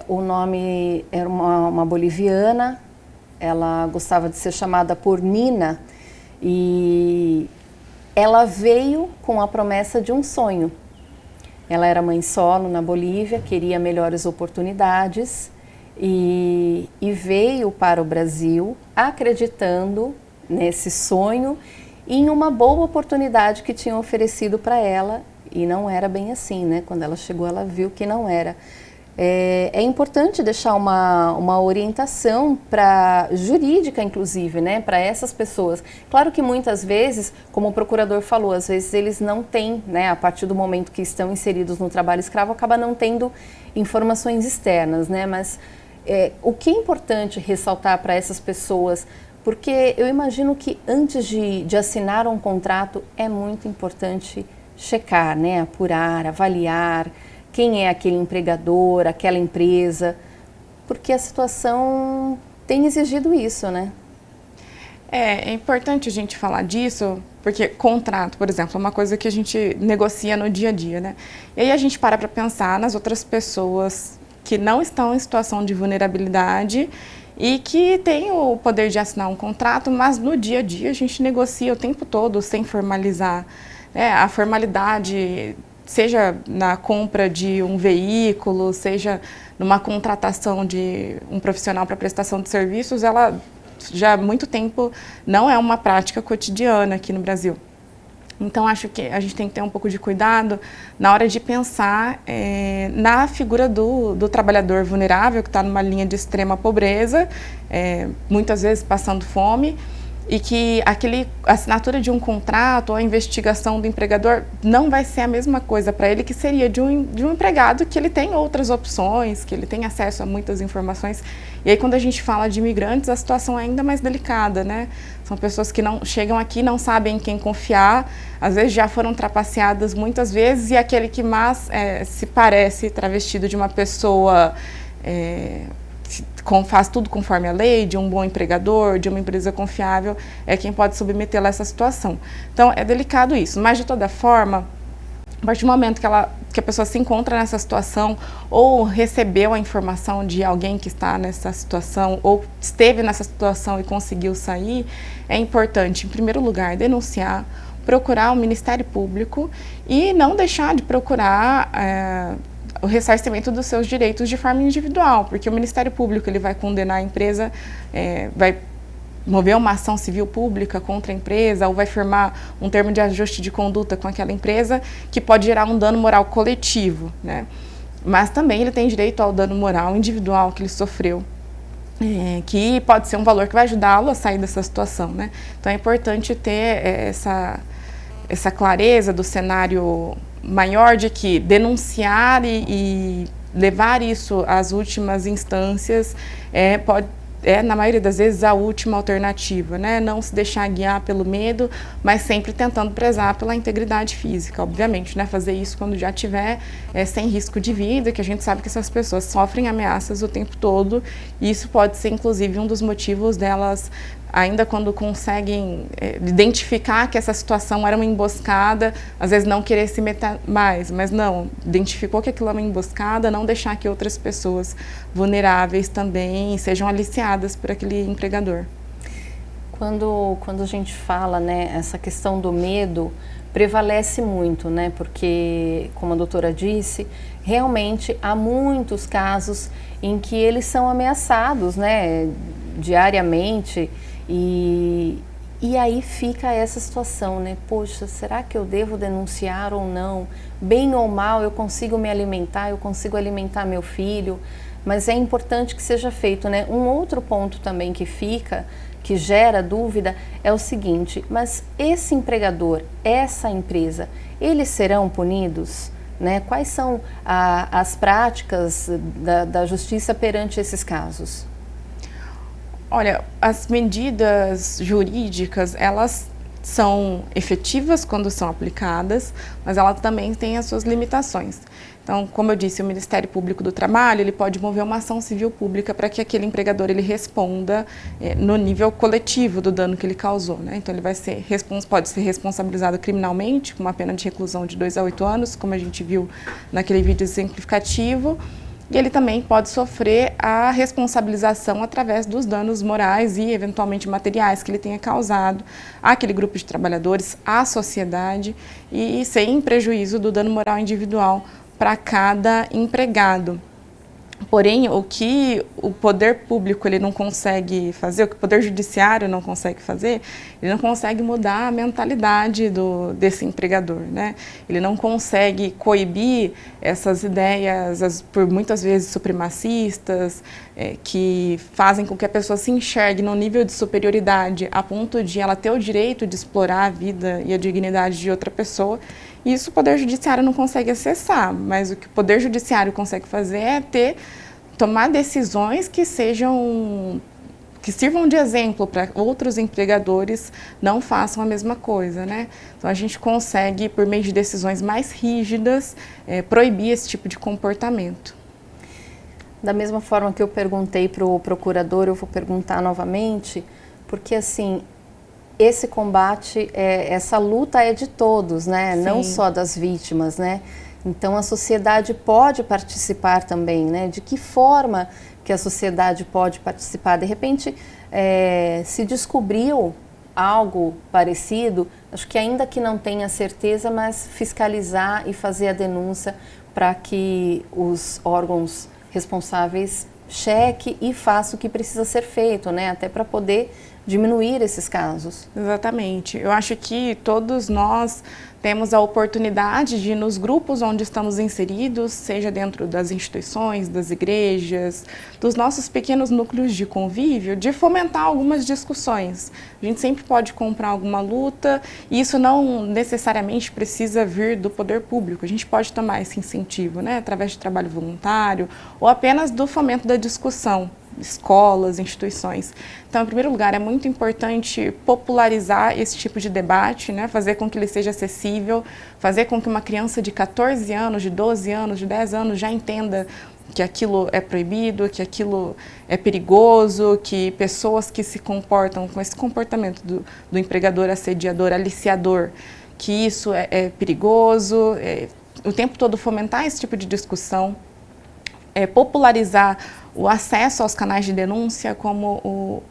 Speaker 1: O nome era uma boliviana, ela gostava de ser chamada por Nina, e ela veio com a promessa de um sonho. Ela era mãe solo na Bolívia, queria melhores oportunidades e veio para o Brasil acreditando nesse sonho e em uma boa oportunidade que tinham oferecido para ela, e não era bem assim, né? Quando ela chegou, ela viu que não era. É importante deixar uma orientação jurídica, inclusive, né, para essas pessoas. Claro que muitas vezes, como o procurador falou, às vezes eles não têm, né, a partir do momento que estão inseridos no trabalho escravo, acaba não tendo informações externas, né, mas o que é importante ressaltar para essas pessoas, porque eu imagino que antes de assinar um contrato é muito importante checar, né, apurar, avaliar quem é aquele empregador, aquela empresa, porque a situação tem exigido isso, né?
Speaker 3: É importante a gente falar disso, porque contrato, por exemplo, é uma coisa que a gente negocia no dia a dia, né? E aí a gente para pensar nas outras pessoas que não estão em situação de vulnerabilidade e que têm o poder de assinar um contrato, mas no dia a dia a gente negocia o tempo todo sem formalizar. A formalidade, seja na compra de um veículo, seja numa contratação de um profissional para prestação de serviços, ela já há muito tempo não é uma prática cotidiana aqui no Brasil. Então, acho que a gente tem que ter um pouco de cuidado na hora de pensar na figura do trabalhador vulnerável, que está numa linha de extrema pobreza, muitas vezes passando fome, e que a assinatura de um contrato ou a investigação do empregador não vai ser a mesma coisa para ele que seria de um empregado, que ele tem outras opções, que ele tem acesso a muitas informações. E aí, quando a gente fala de imigrantes, a situação é ainda mais delicada, né? São pessoas que não chegam aqui, não sabem em quem confiar, às vezes já foram trapaceadas muitas vezes, e aquele que mais se parece travestido de uma pessoa faz tudo conforme a lei, de um bom empregador, de uma empresa confiável, é quem pode submetê-la a essa situação. Então, é delicado isso, mas de toda forma, a partir do momento que a pessoa se encontra nessa situação, ou recebeu a informação de alguém que está nessa situação, ou esteve nessa situação e conseguiu sair, é importante, em primeiro lugar, denunciar, procurar o Ministério Público e não deixar de procurar o ressarcimento dos seus direitos de forma individual, porque o Ministério Público ele vai condenar a empresa, vai mover uma ação civil pública contra a empresa, ou vai firmar um termo de ajuste de conduta com aquela empresa que pode gerar um dano moral coletivo, né? mas também ele tem direito ao dano moral individual que ele sofreu, que pode ser um valor que vai ajudá-lo a sair dessa situação, né? Então é importante ter essa clareza do cenário maior de que denunciar e levar isso às últimas instâncias na maioria das vezes, a última alternativa, né? Não se deixar guiar pelo medo, mas sempre tentando prezar pela integridade física, obviamente, né? Fazer isso quando já tiver sem risco de vida, que a gente sabe que essas pessoas sofrem ameaças o tempo todo, e isso pode ser, inclusive, um dos motivos delas, ainda quando conseguem identificar que essa situação era uma emboscada, às vezes não querer se meter mais, mas não, identificou que aquilo é uma emboscada, não deixar que outras pessoas vulneráveis também sejam aliciadas por aquele empregador.
Speaker 1: Quando a gente fala, né, essa questão do medo prevalece muito, né, porque, como a doutora disse, realmente há muitos casos em que eles são ameaçados, né, diariamente. E aí fica essa situação, né? Poxa, será que eu devo denunciar ou não? Bem ou mal, eu consigo me alimentar, eu consigo alimentar meu filho, mas é importante que seja feito, né? Um outro ponto também que gera dúvida, é o seguinte: mas esse empregador, essa empresa, eles serão punidos? Né? Quais são as práticas da justiça perante esses casos?
Speaker 3: Olha, as medidas jurídicas, elas são efetivas quando são aplicadas, mas elas também têm as suas limitações. Então, como eu disse, o Ministério Público do Trabalho, ele pode mover uma ação civil pública para que aquele empregador ele responda no nível coletivo do dano que ele causou, né? Então, ele pode ser responsabilizado criminalmente, com uma pena de reclusão de 2 a 8 anos, como a gente viu naquele vídeo exemplificativo. E ele também pode sofrer a responsabilização através dos danos morais e, eventualmente, materiais que ele tenha causado àquele grupo de trabalhadores, à sociedade, e sem prejuízo do dano moral individual para cada empregado. Porém, o que o poder público ele não consegue fazer, o que o poder judiciário não consegue fazer, ele não consegue mudar a mentalidade desse empregador, né? Ele não consegue coibir essas ideias, por muitas vezes supremacistas, que fazem com que a pessoa se enxergue num nível de superioridade a ponto de ela ter o direito de explorar a vida e a dignidade de outra pessoa. Isso o Poder Judiciário não consegue acessar, mas o que o Poder Judiciário consegue fazer é tomar decisões que sirvam de exemplo para outros empregadores não façam a mesma coisa, né? Então a gente consegue, por meio de decisões mais rígidas, proibir esse tipo de comportamento.
Speaker 1: Da mesma forma que eu perguntei para o procurador, eu vou perguntar novamente, porque assim, esse combate, essa luta é de todos, né? Sim. Não só das vítimas, né? Então a sociedade pode participar também, né? De que forma que a sociedade pode participar? De repente, se descobriu algo parecido, acho que ainda que não tenha certeza, mas fiscalizar e fazer a denúncia para que os órgãos responsáveis chequem e façam o que precisa ser feito, né? Até para poder diminuir esses casos.
Speaker 3: Exatamente. Eu acho que todos nós temos a oportunidade de, nos grupos onde estamos inseridos, seja dentro das instituições, das igrejas, dos nossos pequenos núcleos de convívio, de fomentar algumas discussões. A gente sempre pode comprar alguma luta, e isso não necessariamente precisa vir do poder público. A gente pode tomar esse incentivo, né, através de trabalho voluntário ou apenas do fomento da discussão. Escolas, instituições. Então, em primeiro lugar, é muito importante popularizar esse tipo de debate, né? Fazer com que ele seja acessível, fazer com que uma criança de 14 anos, de 12 anos, de 10 anos já entenda que aquilo é proibido, que aquilo é perigoso, que pessoas que se comportam com esse comportamento do empregador, assediador, aliciador, que isso é perigoso, o tempo todo fomentar esse tipo de discussão, popularizar o acesso aos canais de denúncia, como o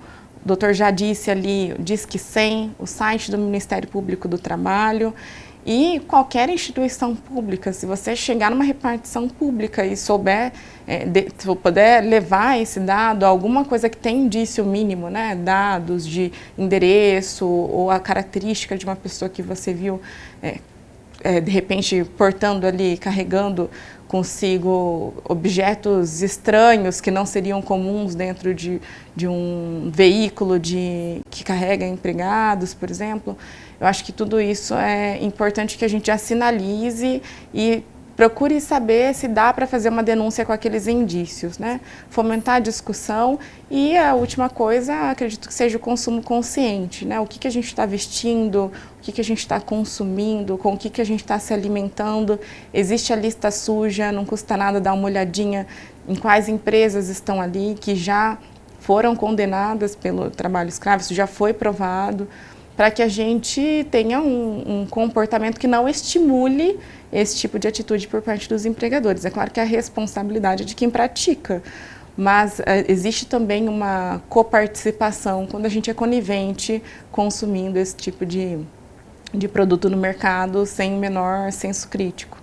Speaker 3: doutor já disse ali, o Disque 100, o site do Ministério Público do Trabalho e qualquer instituição pública. Se você chegar numa repartição pública e souber, puder levar esse dado, alguma coisa que tem indício mínimo, né, dados de endereço ou a característica de uma pessoa que você viu de repente portando ali, carregando consigo objetos estranhos que não seriam comuns dentro de um veículo que carrega empregados, por exemplo. Eu acho que tudo isso é importante que a gente já sinalize e procure saber se dá para fazer uma denúncia com aqueles indícios, né? Fomentar a discussão e a última coisa, acredito que seja o consumo consciente, né? O que a gente está vestindo, o que a gente está consumindo, com o que a gente está se alimentando. Existe a lista suja, não custa nada dar uma olhadinha em quais empresas estão ali que já foram condenadas pelo trabalho escravo, isso já foi provado, para que a gente tenha um comportamento que não estimule esse tipo de atitude por parte dos empregadores. É claro que a responsabilidade é de quem pratica, mas existe também uma coparticipação quando a gente é conivente consumindo esse tipo de produto no mercado sem o menor senso crítico.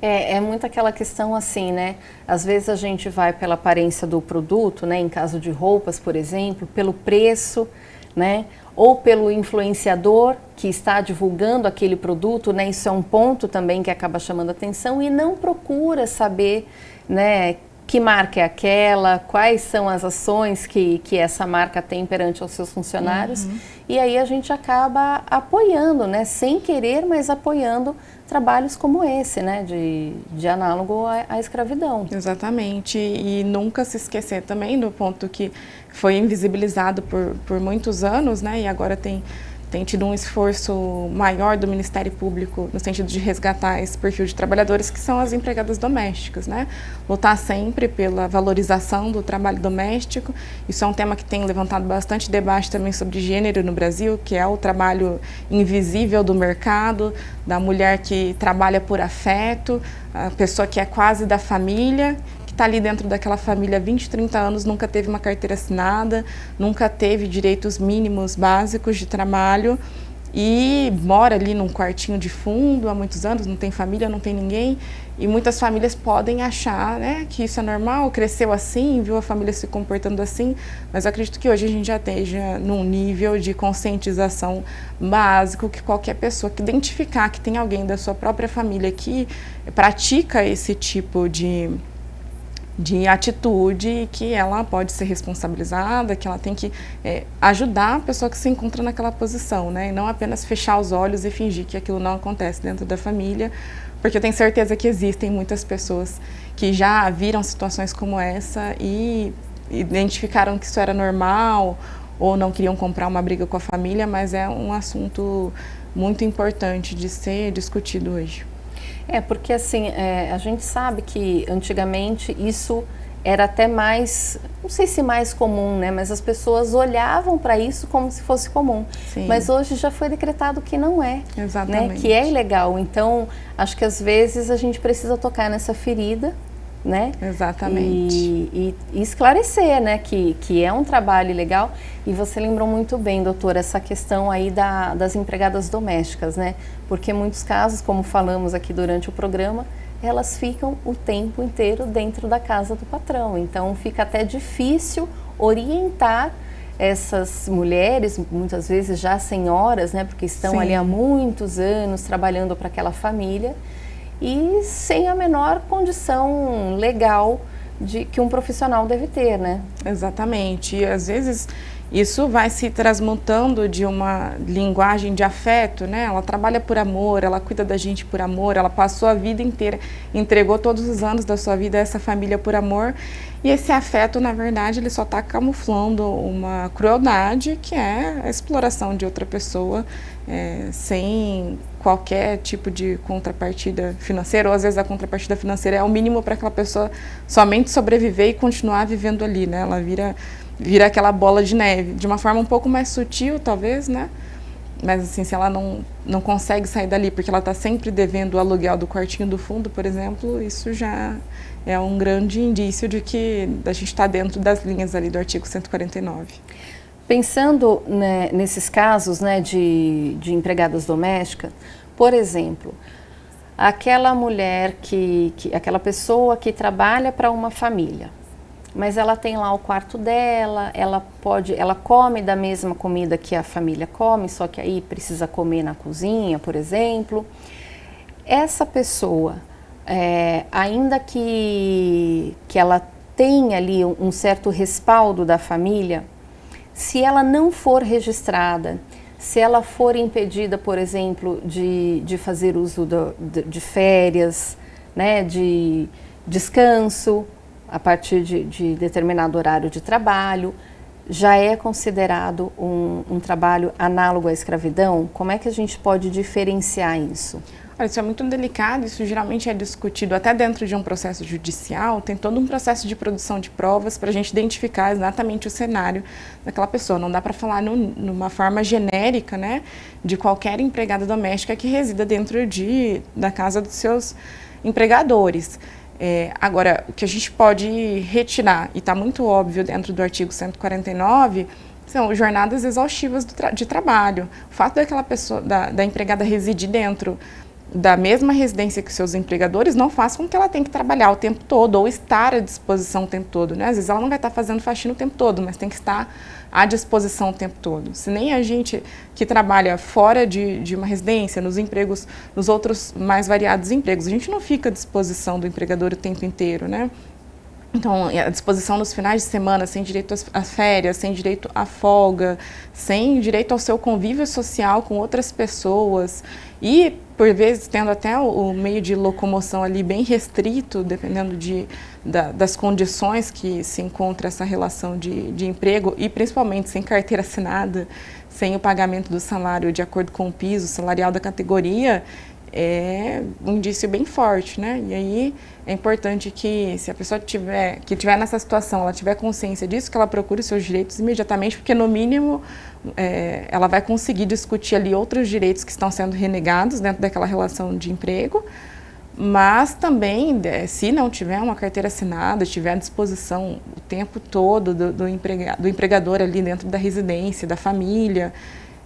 Speaker 1: É muito aquela questão assim, né? Às vezes a gente vai pela aparência do produto, né? Em caso de roupas, por exemplo, pelo preço, né? Ou pelo influenciador que está divulgando aquele produto, né? Isso é um ponto também que acaba chamando atenção e não procura saber, né? Que marca é aquela, quais são as ações que essa marca tem perante os seus funcionários. E aí a gente acaba apoiando, né? Sem querer, mas apoiando trabalhos como esse, né? De análogo à escravidão.
Speaker 3: Exatamente. E nunca se esquecer também do ponto que foi invisibilizado por muitos anos, né? E agora tem tido um esforço maior do Ministério Público no sentido de resgatar esse perfil de trabalhadores que são as empregadas domésticas, né? Lutar sempre pela valorização do trabalho doméstico. Isso é um tema que tem levantado bastante debate também sobre gênero no Brasil, que é o trabalho invisível do mercado, da mulher que trabalha por afeto, a pessoa que é quase da família, está ali dentro daquela família há 20, 30 anos, nunca teve uma carteira assinada, nunca teve direitos mínimos básicos de trabalho e mora ali num quartinho de fundo há muitos anos, não tem família, não tem ninguém, e muitas famílias podem achar, né, que isso é normal, cresceu assim, viu a família se comportando assim, mas eu acredito que hoje a gente já esteja num nível de conscientização básico que qualquer pessoa que identificar que tem alguém da sua própria família que pratica esse tipo de atitude, que ela pode ser responsabilizada, que ela tem que ajudar a pessoa que se encontra naquela posição, né? E não apenas fechar os olhos e fingir que aquilo não acontece dentro da família, porque eu tenho certeza que existem muitas pessoas que já viram situações como essa e identificaram que isso era normal ou não queriam comprar uma briga com a família, mas é um assunto muito importante de ser discutido hoje.
Speaker 1: Porque assim, a gente sabe que antigamente isso era até mais, não sei se mais comum, né? Mas as pessoas olhavam para isso como se fosse comum.
Speaker 3: Sim.
Speaker 1: Mas hoje já foi decretado que não é.
Speaker 3: Exatamente.
Speaker 1: Né? Que é ilegal. Então, acho que às vezes a gente precisa tocar nessa ferida, né?
Speaker 3: Exatamente.
Speaker 1: E esclarecer, né? Que é um trabalho ilegal. E você lembrou muito bem, doutora, essa questão aí das empregadas domésticas, né? Porque em muitos casos, como falamos aqui durante o programa, elas ficam o tempo inteiro dentro da casa do patrão. Então, fica até difícil orientar essas mulheres, muitas vezes já senhoras, né? Porque estão
Speaker 3: Sim.
Speaker 1: ali há muitos anos trabalhando para aquela família e sem a menor condição legal que um profissional deve ter, né?
Speaker 3: Exatamente. E às vezes isso vai se transmutando de uma linguagem de afeto, né? Ela trabalha por amor, ela cuida da gente por amor, ela passou a vida inteira, entregou todos os anos da sua vida a essa família por amor. E esse afeto, na verdade, ele só está camuflando uma crueldade, que é a exploração de outra pessoa, sem qualquer tipo de contrapartida financeira, ou às vezes a contrapartida financeira é o mínimo para aquela pessoa somente sobreviver e continuar vivendo ali, né? Ela vira aquela bola de neve, de uma forma um pouco mais sutil, talvez, né? Mas assim, se ela não consegue sair dali porque ela está sempre devendo o aluguel do quartinho do fundo, por exemplo, isso já é um grande indício de que a gente está dentro das linhas ali do artigo 149.
Speaker 1: Pensando, né, nesses casos, né, de empregadas domésticas, por exemplo, aquela mulher aquela pessoa que trabalha para uma família, mas ela tem lá o quarto dela, ela come da mesma comida que a família come, só que aí precisa comer na cozinha, por exemplo. essa pessoa, ainda que ela tenha ali um certo respaldo da família, se ela não for registrada, se ela for impedida, por exemplo, de fazer uso de férias, né, de descanso a partir de determinado horário de trabalho, já é considerado um trabalho análogo à escravidão? Como é que a gente pode diferenciar isso?
Speaker 3: Olha, isso é muito delicado, isso geralmente é discutido até dentro de um processo judicial, tem todo um processo de produção de provas para a gente identificar exatamente o cenário daquela pessoa. Não dá para falar numa forma genérica, né, de qualquer empregada doméstica que resida dentro da casa dos seus empregadores. Agora, o que a gente pode retirar, e está muito óbvio dentro do artigo 149, são jornadas exaustivas de trabalho. O fato daquela pessoa, da empregada residir dentro da mesma residência que seus empregadores não faz com que ela tenha que trabalhar o tempo todo ou estar à disposição o tempo todo, né? Às vezes ela não vai estar fazendo faxina o tempo todo, mas tem que estar à disposição o tempo todo. Se nem a gente que trabalha fora de uma residência, nos empregos, nos outros mais variados empregos, a gente não fica à disposição do empregador o tempo inteiro, né? Então, à disposição nos finais de semana, sem direito às férias, sem direito à folga, sem direito ao seu convívio social com outras pessoas e, por vezes, tendo até o meio de locomoção ali bem restrito, dependendo das condições que se encontra essa relação de emprego e, principalmente, sem carteira assinada, sem o pagamento do salário de acordo com o piso salarial da categoria, é um indício bem forte, né? E aí é importante que, se a pessoa tiver nessa situação, ela tiver consciência disso, que ela procure os seus direitos imediatamente, porque no mínimo ela vai conseguir discutir ali outros direitos que estão sendo renegados dentro daquela relação de emprego, mas também, se não tiver uma carteira assinada, estiver à disposição o tempo todo do empregador ali dentro da residência, da família,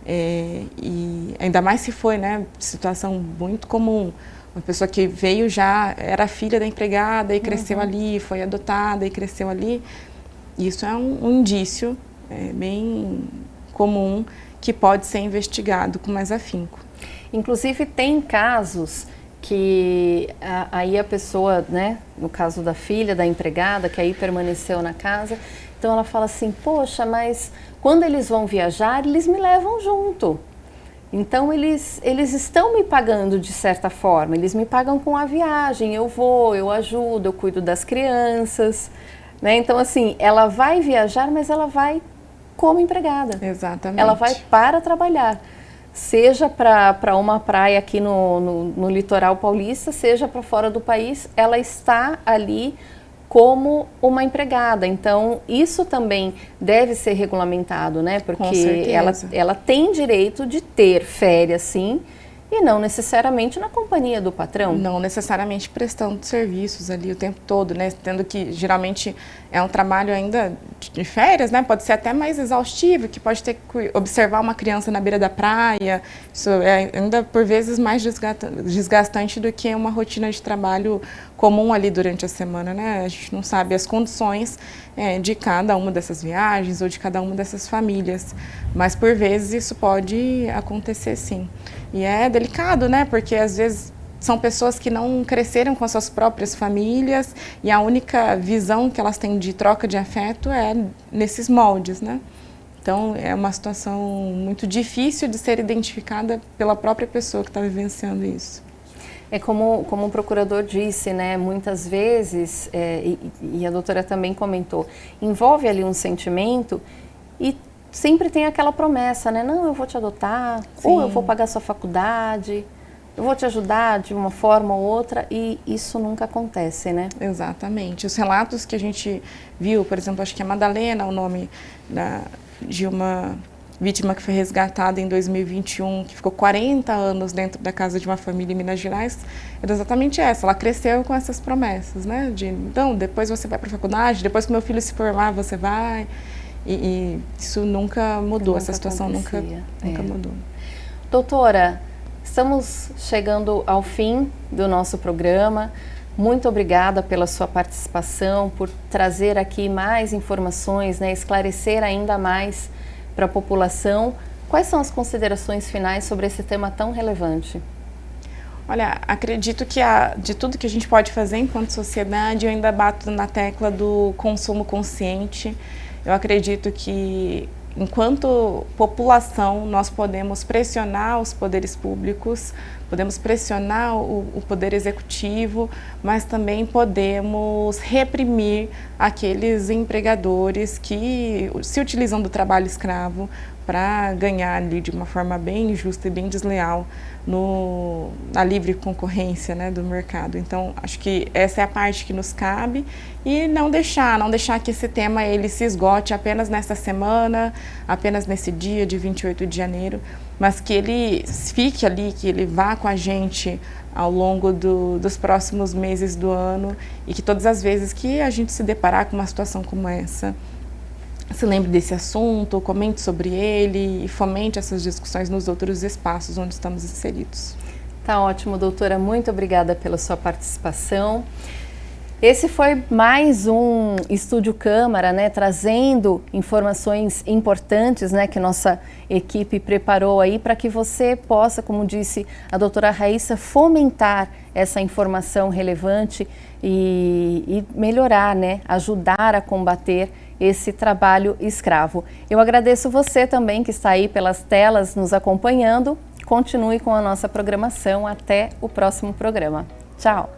Speaker 3: e ainda mais se foi, né, situação muito comum, uma pessoa que veio já, era filha da empregada e cresceu ali, foi adotada e cresceu ali, isso é um indício bem comum que pode ser investigado com mais afinco.
Speaker 1: Inclusive tem casos que aí a pessoa, né, no caso da filha da empregada, que aí permaneceu na casa, então ela fala assim, poxa, mas quando eles vão viajar, eles me levam junto. Então eles estão me pagando de certa forma, eles me pagam com a viagem, eu vou, eu ajudo, eu cuido das crianças, né? Então assim, ela vai viajar, mas ela vai como empregada.
Speaker 3: Exatamente.
Speaker 1: Ela vai para trabalhar. Seja para uma praia aqui no litoral paulista, seja para fora do país, ela está ali como uma empregada. Então, isso também deve ser regulamentado, né? Porque ela tem direito de ter férias, sim, e não necessariamente na companhia do patrão.
Speaker 3: Não necessariamente prestando serviços ali o tempo todo, né? Tendo que, geralmente, é um trabalho ainda de férias, né? Pode ser até mais exaustivo, que pode ter que observar uma criança na beira da praia. Isso é ainda, por vezes, mais desgastante do que uma rotina de trabalho comum ali durante a semana, né? A gente não sabe as condições de cada uma dessas viagens ou de cada uma dessas famílias, mas, por vezes, isso pode acontecer, sim. E é delicado, né? Porque às vezes são pessoas que não cresceram com as suas próprias famílias e a única visão que elas têm de troca de afeto é nesses moldes, né? Então é uma situação muito difícil de ser identificada pela própria pessoa que está vivenciando isso.
Speaker 1: É como o procurador disse, né? Muitas vezes, e a doutora também comentou, envolve ali um sentimento e sempre tem aquela promessa, né? Não, eu vou te adotar, sim, ou eu vou pagar sua faculdade, eu vou te ajudar de uma forma ou outra, e isso nunca acontece, né?
Speaker 3: Exatamente. Os relatos que a gente viu, por exemplo, acho que é Madalena, o nome de uma vítima que foi resgatada em 2021, que ficou 40 anos dentro da casa de uma família em Minas Gerais, era exatamente essa. Ela cresceu com essas promessas, né? Então, depois você vai para a faculdade, depois que meu filho se formar, você vai. E isso nunca mudou, essa situação nunca mudou.
Speaker 1: Doutora, estamos chegando ao fim do nosso programa. Muito obrigada pela sua participação, por trazer aqui mais informações, né, esclarecer ainda mais para a população. Quais são as considerações finais sobre esse tema tão relevante?
Speaker 3: Olha, acredito que de tudo que a gente pode fazer enquanto sociedade, eu ainda bato na tecla do consumo consciente. Eu acredito que, enquanto população, nós podemos pressionar os poderes públicos, podemos pressionar o poder executivo, mas também podemos reprimir aqueles empregadores que se utilizam do trabalho escravo para ganhar ali de uma forma bem injusta e bem desleal na livre concorrência, né, do mercado. Então, acho que essa é a parte que nos cabe, e não deixar que esse tema ele se esgote apenas nessa semana, apenas nesse dia de 28 de janeiro, mas que ele fique ali, que ele vá com a gente ao longo dos próximos meses do ano, e que todas as vezes que a gente se deparar com uma situação como essa, se lembre desse assunto, comente sobre ele e fomente essas discussões nos outros espaços onde estamos inseridos.
Speaker 1: Tá ótimo, doutora. Muito obrigada pela sua participação. Esse foi mais um Estúdio Câmara, né, trazendo informações importantes, né, que nossa equipe preparou aí para que você possa, como disse a doutora Raíssa, fomentar essa informação relevante e melhorar, né, ajudar a combater esse trabalho escravo. Eu agradeço você também que está aí pelas telas nos acompanhando. Continue com a nossa programação. Até o próximo programa. Tchau!